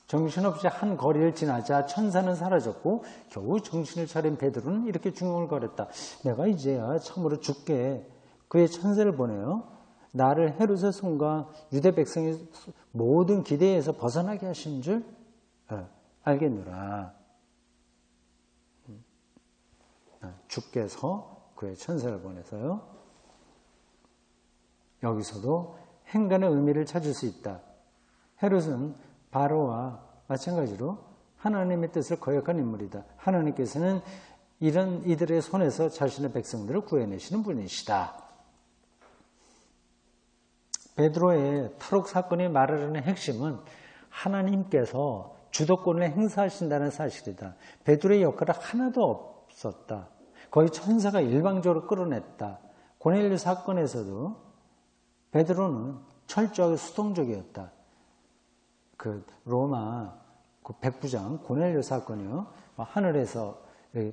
정신없이 한 거리를 지나자 천사는 사라졌고 겨우 정신을 차린 베드로는 이렇게 중얼거렸다. 내가 이제야 참으로 죽게 그의 천사를 보내요. 나를 헤롯의 손과 유대 백성의 모든 기대에서 벗어나게 하신 줄 알겠노라. 주께서 그의 천사를 보내서요. 여기서도 행간의 의미를 찾을 수 있다. 헤롯은 바로와 마찬가지로 하나님의 뜻을 거역한 인물이다. 하나님께서는 이런 이들의 손에서 자신의 백성들을 구해내시는 분이시다. 베드로의 탈옥 사건이 말하려는 핵심은 하나님께서 주도권을 행사하신다는 사실이다. 베드로의 역할은 하나도 없었다. 거의 천사가 일방적으로 끌어냈다. 고넬료 사건에서도 베드로는 철저하게 수동적이었다. 그 로마 그 백부장 고넬료 사건이요. 하늘에서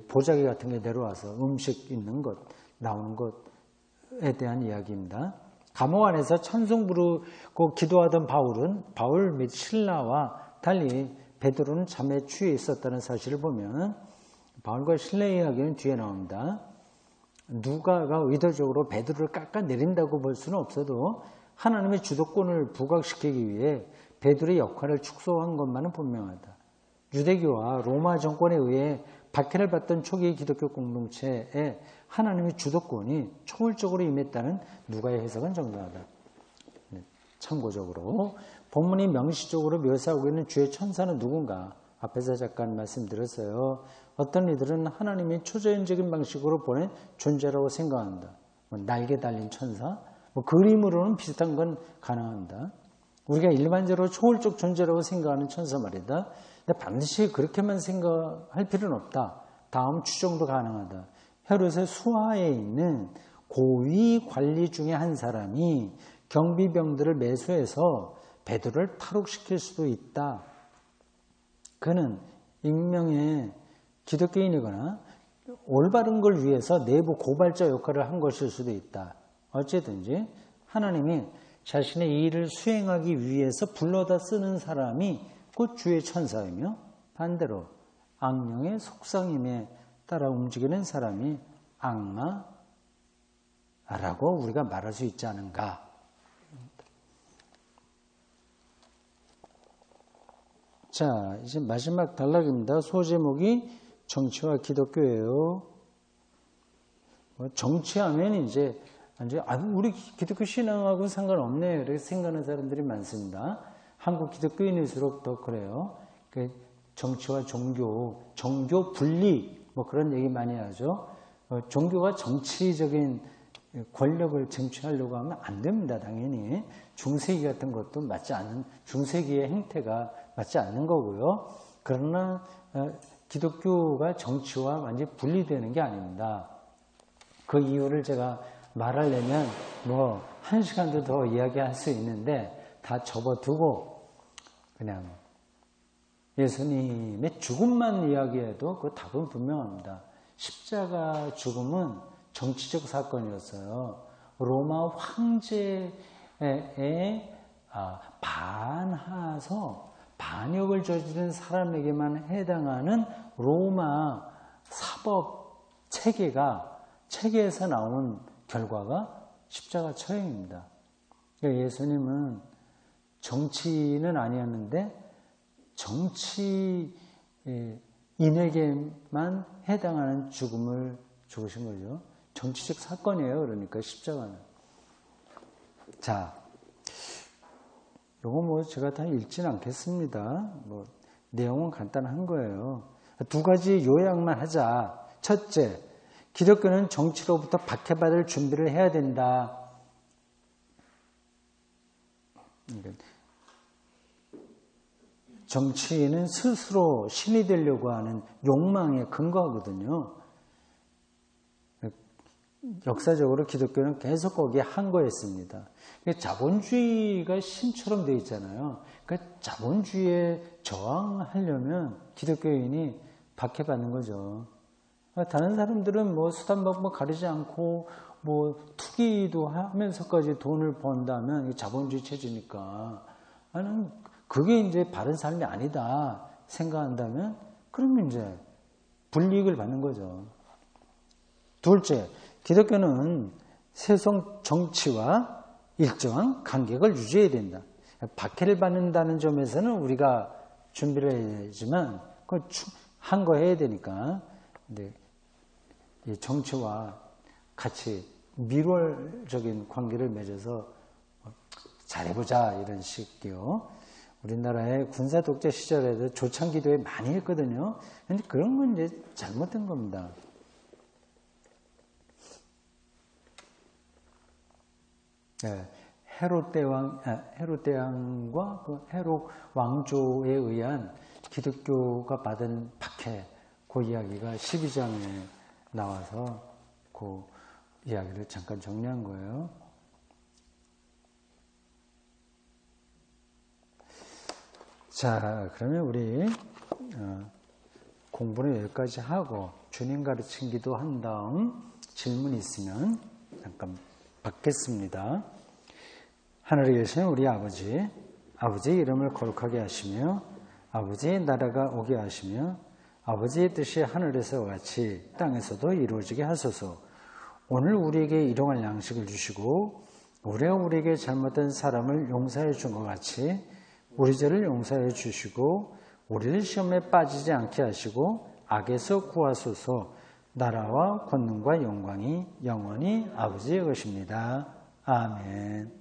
보자기 같은 게 내려와서 음식 있는 것, 나오는 것에 대한 이야기입니다. 감옥 안에서 찬송 부르고 기도하던 바울 및 실라와 달리 베드로는 잠에 취해 있었다는 사실을 보면 바울과 실라의 이야기는 뒤에 나옵니다. 누가가 의도적으로 베드로를 깎아내린다고 볼 수는 없어도 하나님의 주도권을 부각시키기 위해 베드로의 역할을 축소한 것만은 분명하다. 유대교와 로마 정권에 의해 박해를 받던 초기 기독교 공동체에 하나님의 주도권이 초월적으로 임했다는 누가의 해석은 정당하다. 참고적으로 본문이 명시적으로 묘사하고 있는 주의 천사는 누군가? 앞에서 잠깐 말씀드렸어요. 어떤 이들은 하나님이 초자연적인 방식으로 보낸 존재라고 생각한다. 날개 달린 천사? 그림으로는 비슷한 건 가능합니다. 우리가 일반적으로 초월적 존재라고 생각하는 천사 말이다. 근데 반드시 그렇게만 생각할 필요는 없다. 다음 추정도 가능하다. 헤롯의 수하에 있는 고위 관리 중에 한 사람이 경비병들을 매수해서 베드로를 탈옥시킬 수도 있다. 그는 익명의 기독교인이거나 올바른 걸 위해서 내부 고발자 역할을 한 것일 수도 있다. 어쨌든지 하나님이 자신의 일을 수행하기 위해서 불러다 쓰는 사람이 곧 주의 천사이며 반대로 악령의 속상임에 따라 움직이는 사람이 악마라고 우리가 말할 수 있지 않은가. 자, 이제 마지막 단락입니다. 소제목이 정치와 기독교예요. 정치하면 이제 우리 기독교 신앙하고는 상관없네 이렇게 생각하는 사람들이 많습니다. 한국 기독교인일수록 더 그래요. 정치와 종교 분리 그런 얘기 많이 하죠. 종교가 정치적인 권력을 쟁취하려고 하면 안 됩니다. 당연히 중세기 같은 것도 맞지 않는 중세기의 행태가 맞지 않는 거고요. 그러나 기독교가 정치와 완전히 분리되는 게 아닙니다. 그 이유를 제가 말하려면 1시간도 더 이야기할 수 있는데 다 접어두고 그냥 예수님의 죽음만 이야기해도 그 답은 분명합니다. 십자가 죽음은 정치적 사건이었어요. 로마 황제에 반하서 반역을 저지른 사람에게만 해당하는 로마 사법 체계에서 나온 결과가 십자가 처형입니다. 그러니까 예수님은 정치인은 아니었는데 정치인에게만 해당하는 죽음을 죽으신 거죠. 정치적 사건이에요. 그러니까 십자가는. 자, 요거 제가 다 읽지는 않겠습니다. 내용은 간단한 거예요. 두 가지 요약만 하자. 첫째, 기독교는 정치로부터 박해받을 준비를 해야 된다. 정치인은 스스로 신이 되려고 하는 욕망에 근거하거든요. 역사적으로 기독교는 계속 거기에 항거했습니다. 자본주의가 신처럼 되어 있잖아요. 그러니까 자본주의에 저항하려면 기독교인이 박해받는 거죠. 다른 사람들은 뭐 수단 방법 가리지 않고 뭐 투기도 하면서까지 돈을 번다면 자본주의 체제니까 나는 그게 이제 바른 삶이 아니다 생각한다면 그러면 이제 불이익을 받는 거죠. 둘째, 기독교는 세속 정치와 일정한 간격을 유지해야 된다. 박해를 받는다는 점에서는 우리가 준비를 해야지만 그걸 항거해야 되니까 근데 이 정치와 같이 밀월적인 관계를 맺어서 잘해보자 이런 식이요. 우리나라의 군사 독재 시절에도 조창기도회 많이 했거든요. 근데 그런 건 이제 잘못된 겁니다. 네, 헤롯 대왕과 그 헤롯 왕조에 의한 기독교가 받은 박해, 그 이야기가 12장에 나와서 그 이야기를 잠깐 정리한 거예요. 자, 그러면 우리 공부는 여기까지 하고 주님 가르친 기도 한 다음 질문 있으면 잠깐 받겠습니다. 하늘에 계신 우리 아버지, 아버지의 이름을 거룩하게 하시며 아버지의 나라가 오게 하시며 아버지의 뜻이 하늘에서 같이 땅에서도 이루어지게 하소서. 오늘 우리에게 일용할 양식을 주시고 우리가 우리에게 잘못된 사람을 용서해 준 것 같이 우리 죄를 용서해 주시고 우리를 시험에 빠지지 않게 하시고 악에서 구하소서. 나라와 권능과 영광이 영원히 아버지의 것입니다. 아멘.